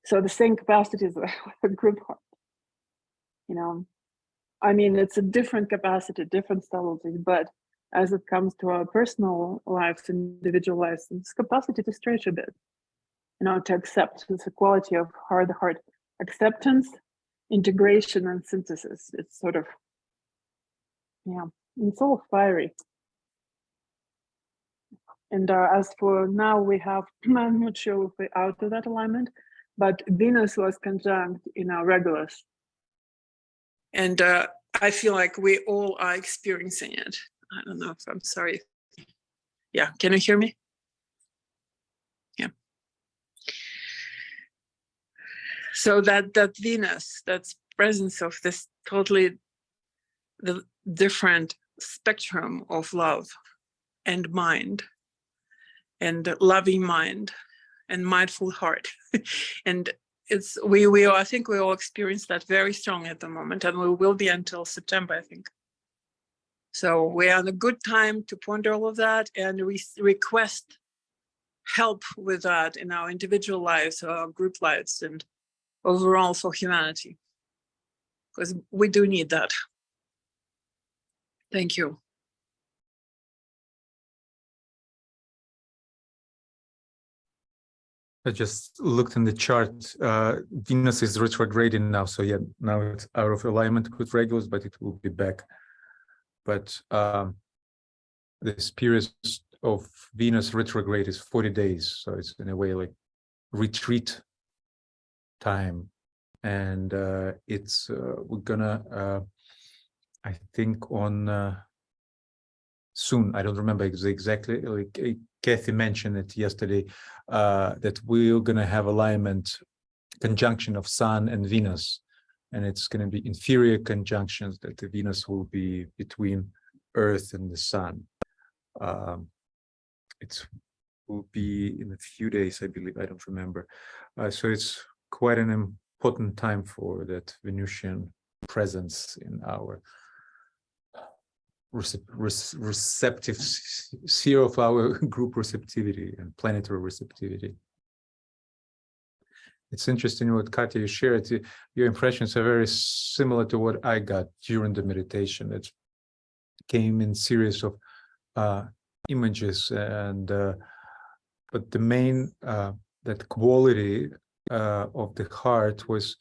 So the same capacity as a group heart. I mean, it's a different capacity, different subtlety, but as it comes to our personal lives, individual lives, it's capacity to stretch a bit, to accept. It's a quality of heart acceptance, integration, and synthesis. It's sort of, it's all fiery. And as for now, we have, I'm not sure if we're out of that alignment, but Venus was conjunct in our Regulus. And I feel like we all are experiencing it. I don't know if I'm sorry. Yeah, can you hear me? Yeah. So that Venus, that presence of this totally the different spectrum of love and mind and loving mind and mindful heart. And I think we all experience that very strong at the moment, and we will be until September, I think. So we are in a good time to ponder all of that and request help with that in our individual lives, our group lives, and overall for humanity, because we do need that. Thank you. I just looked in the chart. Venus is retrograding now, so yeah, now it's out of alignment with Regulus, but it will be back. But this period of Venus retrograde is 40 days, so it's in a way like retreat time, and it's we're gonna I think on soon, I don't remember exactly, like Kathy mentioned it yesterday, that we're gonna have alignment conjunction of Sun and Venus, and it's gonna be inferior conjunctions, that the Venus will be between Earth and the Sun. It will be in a few days, I believe, I don't remember. So it's quite an important time for that Venusian presence in our receptive sphere of our group receptivity and planetary receptivity. It's interesting what Katya shared. Your impressions are very similar to what I got during the meditation. It's came in series of images, and but the main that quality of the heart was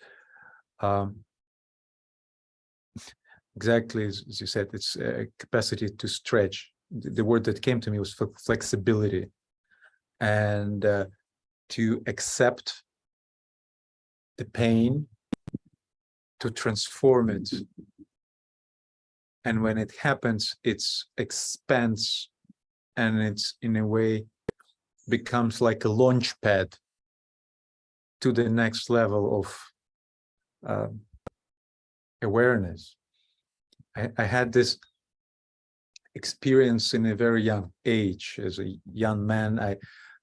exactly as you said. It's a capacity to stretch. The word that came to me was flexibility, and to accept the pain, to transform it. And when it happens, it's expands, and it's in a way becomes like a launch pad to the next level of awareness. I had this experience in a very young age. As a young man,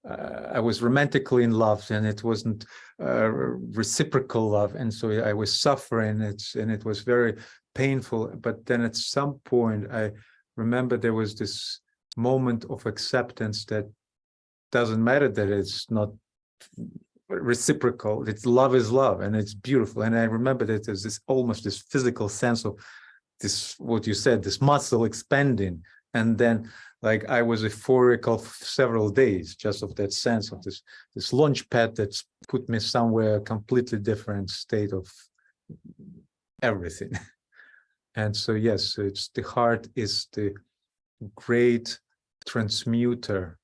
I was romantically in love, and it wasn't reciprocal love, and so I was suffering. And it was very painful. But then at some point, I remember there was this moment of acceptance that doesn't matter that it's not reciprocal. It's love is love, and it's beautiful. And I remember that there's this almost this physical sense of this, what you said, this muscle expanding. And then like I was euphoric of several days just of that sense of this launch pad that's put me somewhere completely different state of everything. And so yes, it's the heart is the great transmuter.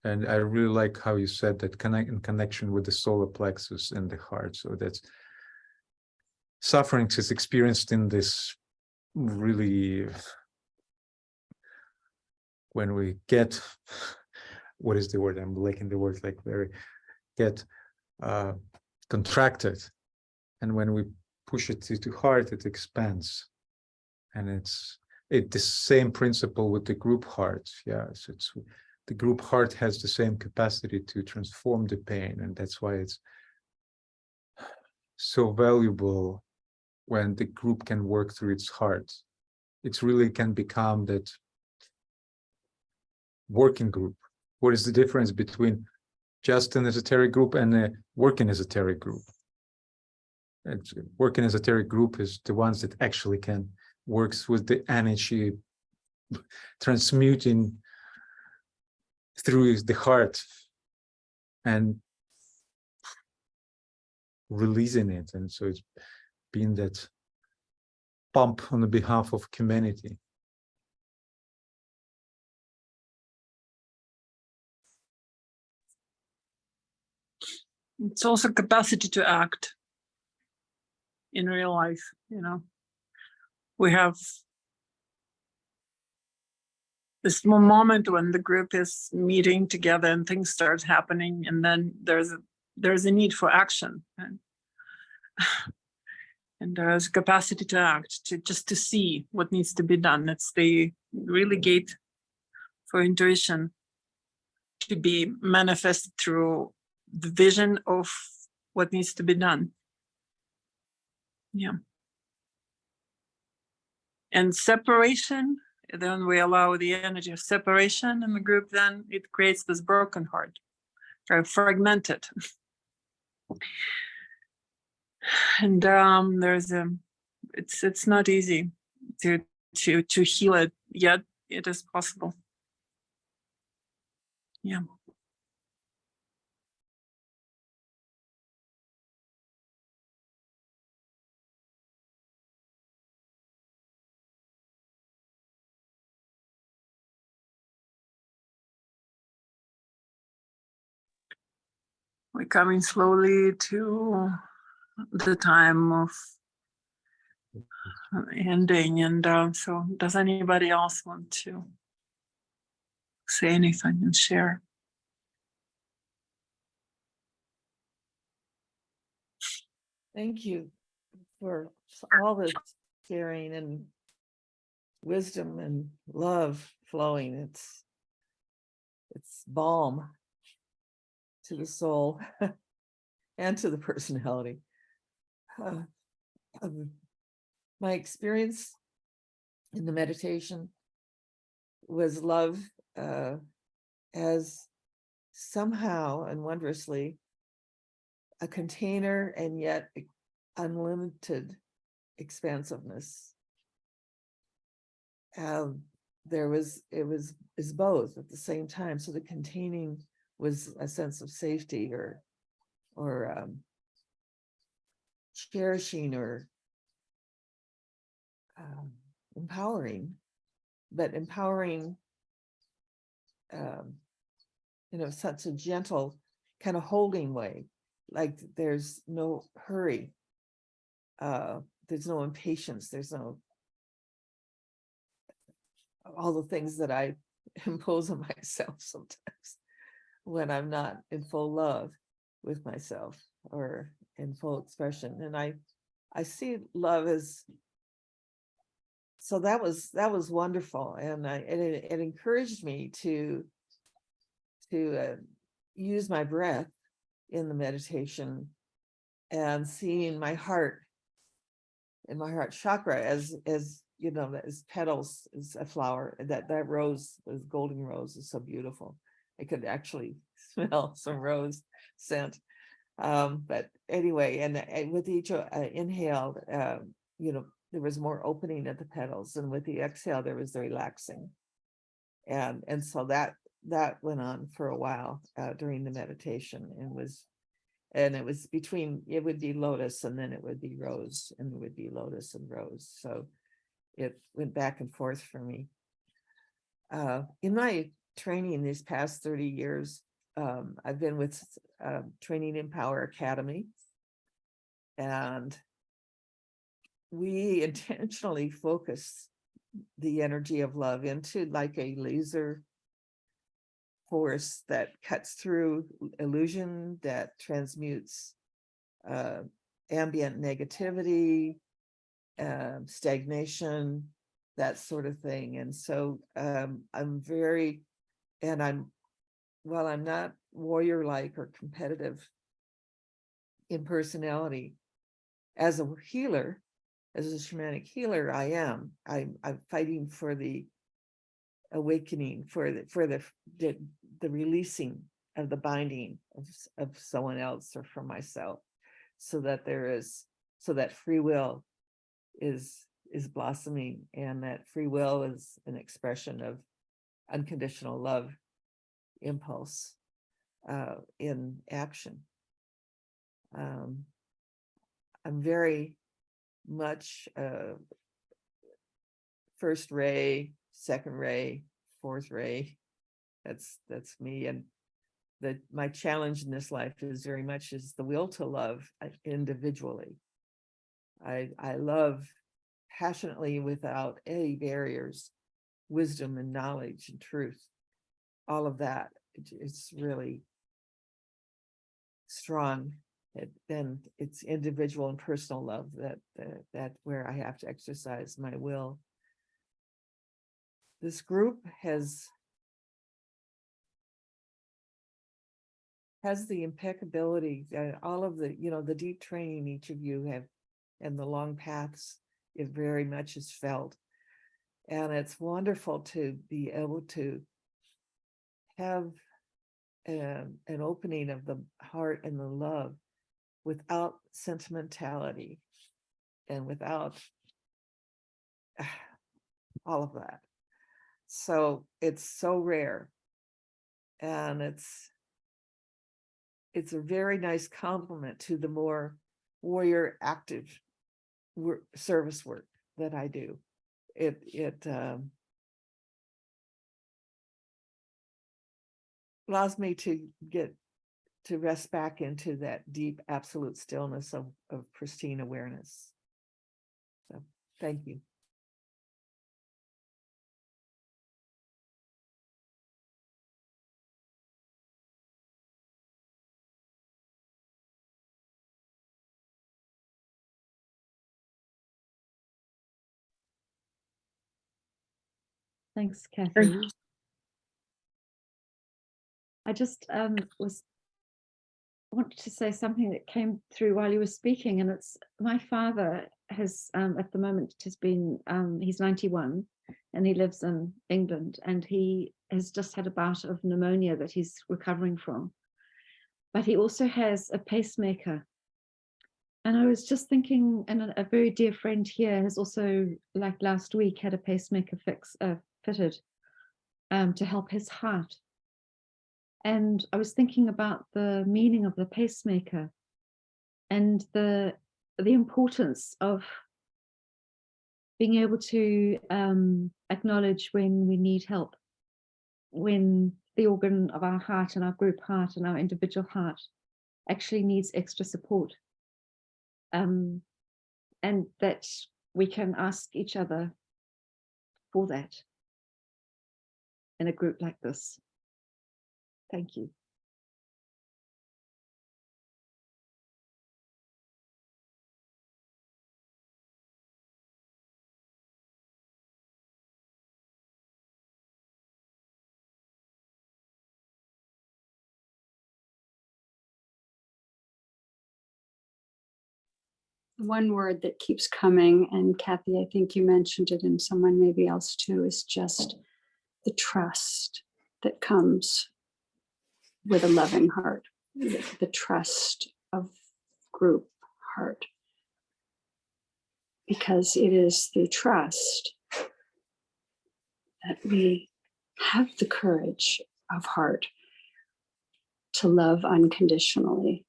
And I really like how you said that in connection with the solar plexus and the heart. So that's suffering is experienced in this really, when we get, what is the word? I'm liking the word, like very get contracted. And when we push it to heart, it expands. And it's the same principle with the group heart. Yes, it's the group heart has the same capacity to transform the pain, and that's why it's so valuable when the group can work through its heart. It really can become that working group. What is the difference between just an esoteric group and a working esoteric group? And working esoteric group is the ones that actually can works with the energy transmuting through the heart and releasing it. And so it's been that pump on the behalf of humanity. It's also capacity to act in real life, you know. We have this moment when the group is meeting together and things start happening, and then there's a need for action, and there's capacity to act, to see what needs to be done. It's the really gate for intuition to be manifested through the vision of what needs to be done. Yeah. And separation, then we allow the energy of separation in the group, then it creates this broken heart, or fragmented. And it's not easy to heal it, yet it is possible. Yeah. We're coming slowly to the time of ending, and so does anybody else want to say anything and share? Thank you for all the sharing and wisdom and love flowing. It's balm to the soul and to the personality. My experience in the meditation was love as somehow and wondrously a container and yet unlimited expansiveness. it was both at the same time. So the containing was a sense of safety or cherishing or empowering, but empowering such a gentle kind of holding way, like there's no hurry, there's no impatience, there's no all the things that I impose on myself sometimes when I'm not in full love with myself or in full expression. And I see love as, so that was wonderful. And it encouraged me to use my breath in the meditation and seeing my heart and my heart chakra as as petals, as a flower. That rose, those golden rose, is so beautiful. I could actually smell some rose scent. But anyway, and with each inhale, there was more opening at the petals, and with the exhale, there was the relaxing. And so that went on for a while during the meditation, and it was between, it would be lotus and then it would be rose, and it would be lotus and rose. So it went back and forth for me. In my training these past 30 years, I've been with Training in Power Academy, and we intentionally focus the energy of love into like a laser force that cuts through illusion, that transmutes ambient negativity, stagnation, that sort of thing. And so while I'm not warrior-like or competitive in personality, as a healer, as a shamanic healer, I'm fighting for the awakening, for the releasing of the binding of someone else or for myself, so that free will is blossoming, and that free will is an expression of unconditional love impulse in action. I'm very much first ray, second ray, fourth ray. That's me. And my challenge in this life is very much is the will to love individually. I love passionately without any barriers, wisdom and knowledge and truth, all of that. It's really strong. Then it's individual and personal love that where I have to exercise my will. This group has the impeccability, all of the deep training each of you have, and the long paths, it very much is felt. And it's wonderful to be able to have an opening of the heart and the love without sentimentality and without all of that. So it's so rare, and it's a very nice complement to the more warrior active service work that I do. It allows me to rest back into that deep absolute stillness of pristine awareness. So thank you. Thanks, Kathy. I just wanted to say something that came through while you were speaking, and it's my father has at the moment he's 91 and he lives in England, and he has just had a bout of pneumonia that he's recovering from, but he also has a pacemaker, And I was just thinking, and a very dear friend here has also, like last week, had a pacemaker fitted to help his heart. And I was thinking about the meaning of the pacemaker and the importance of being able to acknowledge when we need help, when the organ of our heart and our group heart and our individual heart actually needs extra support. And that we can ask each other for that in a group like this. Thank you. One word that keeps coming, and Kathy, I think you mentioned it, and someone maybe else too, is just the trust that comes with a loving heart, the trust of group heart. Because it is through trust that we have the courage of heart to love unconditionally.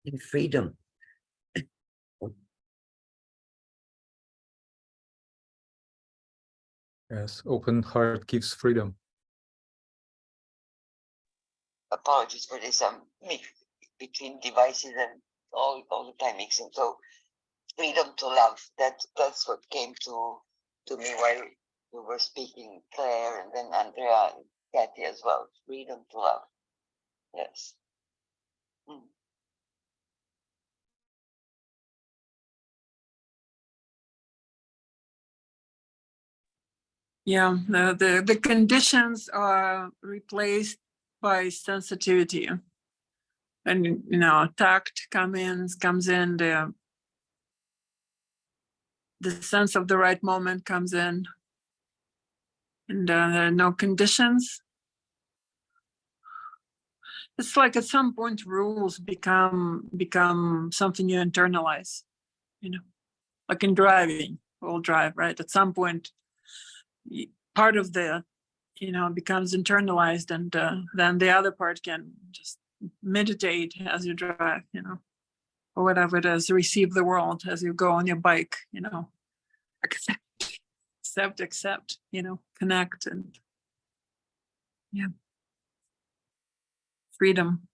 In freedom. Yes, open heart gives freedom. Apologies for this mix between devices and all the time mixing. So freedom to love, that's what came to me while you were speaking, Claire, and then Andrea and Kathy as well. Freedom to love. Yes. Yeah, the conditions are replaced by sensitivity, and tact comes in, the sense of the right moment comes in, and there are no conditions. It's like at some point rules become something you internalize, like in driving, we'll drive, right? At some point, part of the becomes internalized, and then the other part can just meditate as you drive, or whatever it is, receive the world as you go on your bike, accept, connect, and freedom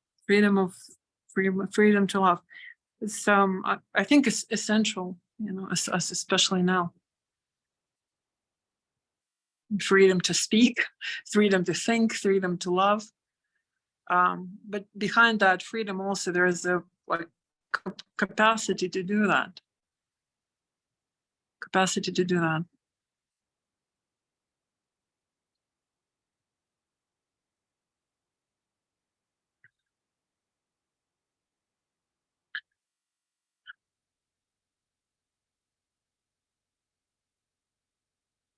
to love. It's I think it's essential, especially now. Freedom to speak, freedom to think, freedom to love. But behind that freedom also there is a capacity to do that.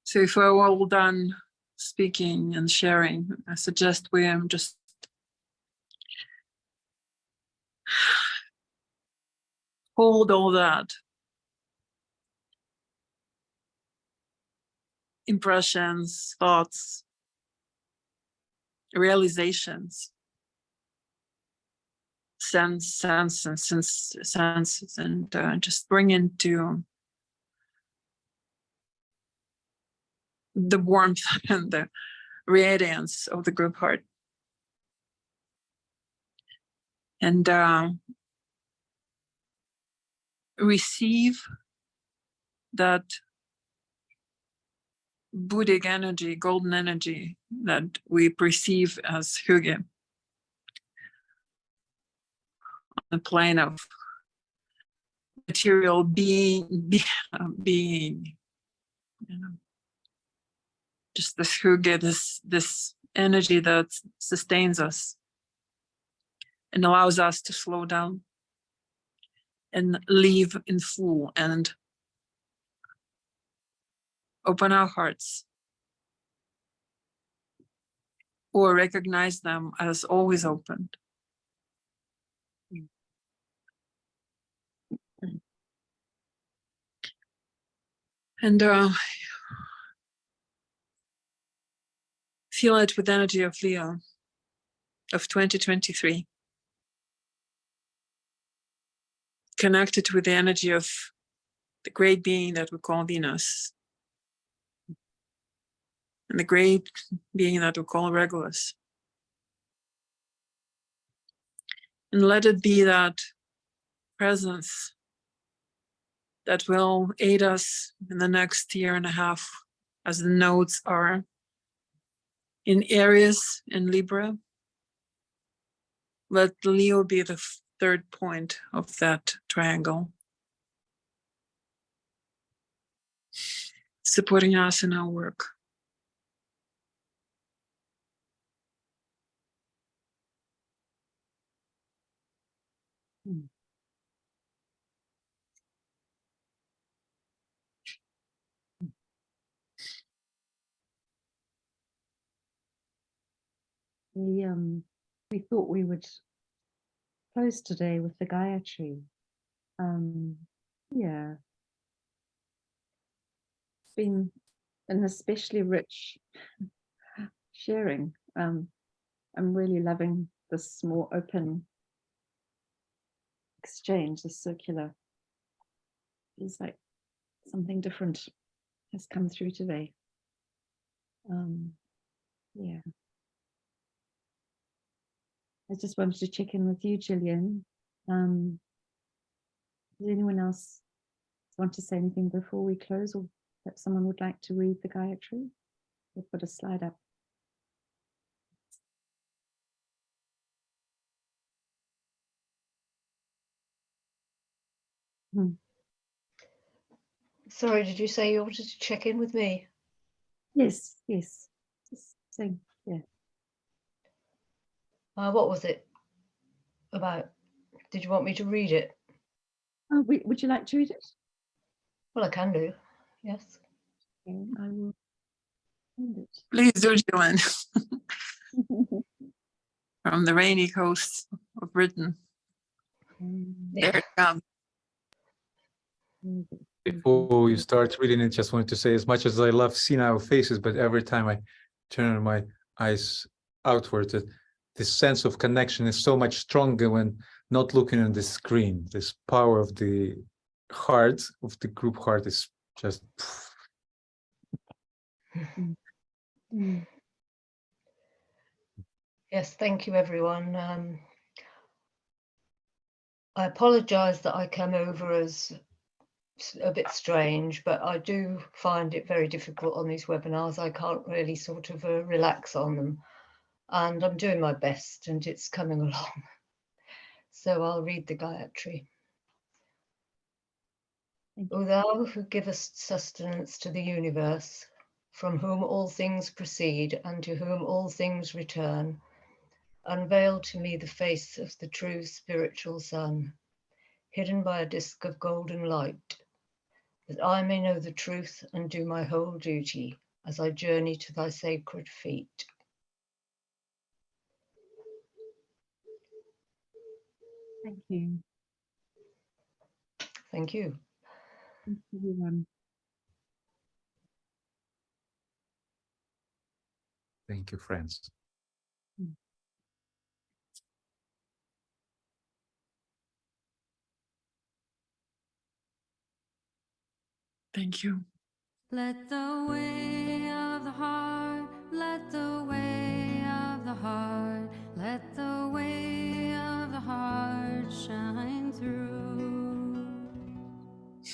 So if we're all done speaking and sharing, I suggest we just hold all that impressions, thoughts, realizations, senses, and just bring into the warmth and the radiance of the group heart. And receive that Buddhic energy, golden energy that we perceive as hygge on the plane of material being, just this hygge, this energy that sustains us. and allows us to slow down and live in full and open our hearts, or recognize them as always open. And feel it with energy of Leo of 2023. Connected with the energy of the great being that we call Venus, and the great being that we call Regulus. And let it be that presence that will aid us in the next year and a half, as the nodes are in Aries and Libra. Let Leo be the third point of that triangle, supporting us in our work. We thought we would close today with the Gayatri. Yeah, it's been an especially rich sharing. I'm really loving this more open exchange, the circular. Feels like something different has come through today. Yeah. I just wanted to check in with you, Gillian. Does anyone else want to say anything before we close, or perhaps someone would like to read the Gayatri? We'll put a slide up. Sorry, did you say you wanted to check in with me? Yes, yes. Just saying, yeah. What was it about? Did you want me to read it? Would you like to read it? Well, I can do, yes. Okay, I will read it. Please do, Gillian. From the rainy coast of Britain. There it comes. Before you start reading it, just wanted to say, as much as I love seeing our faces, but every time I turn my eyes outward, this sense of connection is so much stronger when not looking on the screen. This power of the heart, of the group heart, is just. Yes, thank you, everyone. I apologize that I came over as a bit strange, but I do find it very difficult on these webinars. I can't really sort of relax on them, and I'm doing my best and it's coming along. So I'll read the Gayatri. O thou who givest sustenance to the universe, from whom all things proceed and to whom all things return, unveil to me the face of the true spiritual sun, hidden by a disk of golden light, that I may know the truth and do my whole duty as I journey to thy sacred feet. Thank you. Thank you. Thank you, everyone. Thank you, friends. Thank you. Let the way of the heart, let the way of the heart, let the way of the heart shine through.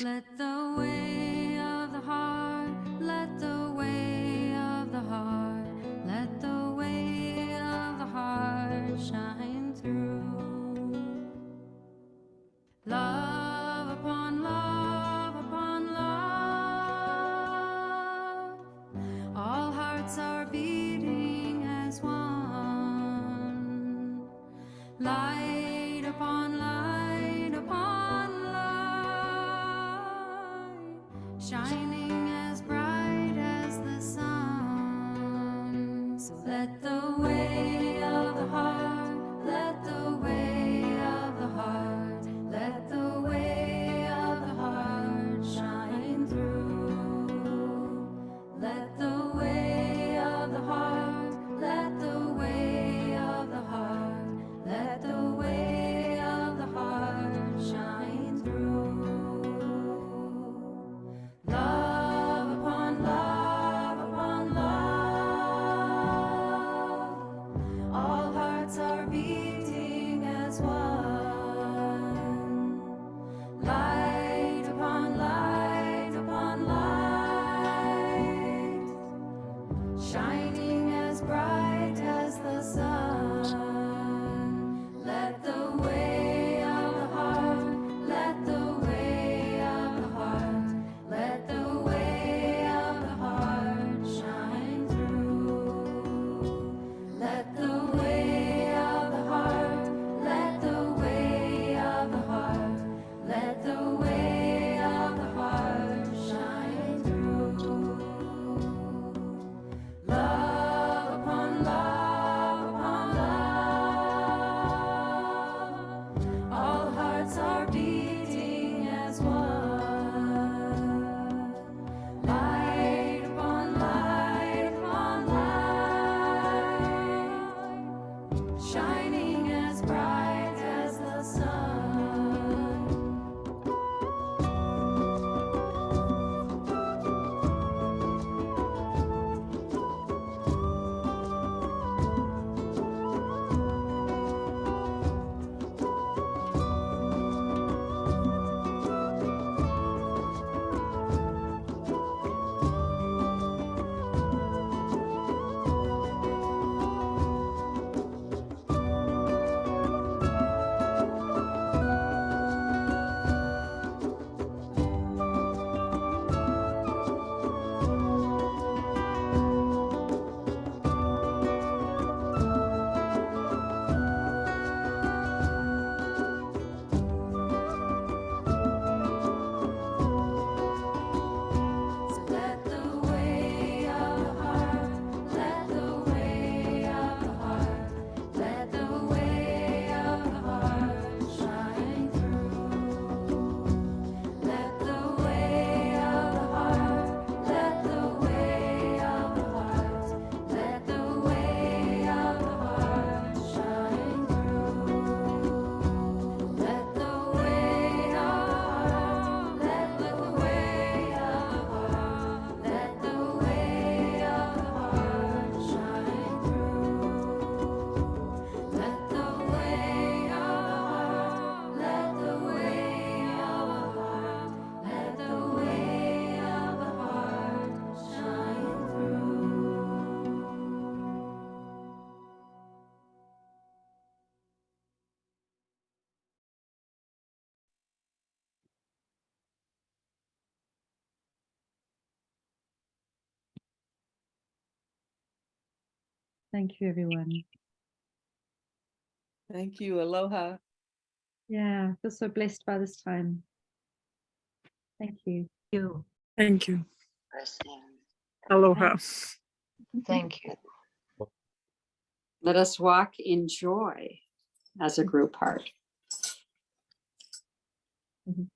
Let the way of the heart, let the way of the heart, let the way of the heart shine through. Love upon love upon love, all hearts are beating as one. Light shining as bright as the sun. So let the way of the heart, let the way of the heart, let the way of the heart shine through. Let the way of the heart, let the way of the heart, let the way of the heart shine through. Love upon love upon love, all hearts are beating as one. Light upon light upon light, shining as bright as the sun. Let the way of the heart, let the way of the heart, let the way of the heart shine through. Let the way of the heart, let the way of the heart, let the way of the heart shine through. Love upon love upon love, all hearts are beating as one. Light upon light upon light, shining as bright as the sun. So let the way of the heart, let the way of the heart, let the way of the heart shine through. Let the way of the heart, let the way of the heart, let the way of the heart shine through. Let the way of the heart, let the way of the heart, let the way of the heart shine through. Let the way of the heart, let the way of the heart, let the way of the heart shine through. Thank you, everyone. Thank you. Aloha. Yeah, I feel so blessed by this time. Thank you. Thank you. Blessing. Aloha. Thank you. Let us walk in joy as a group heart. Mhm.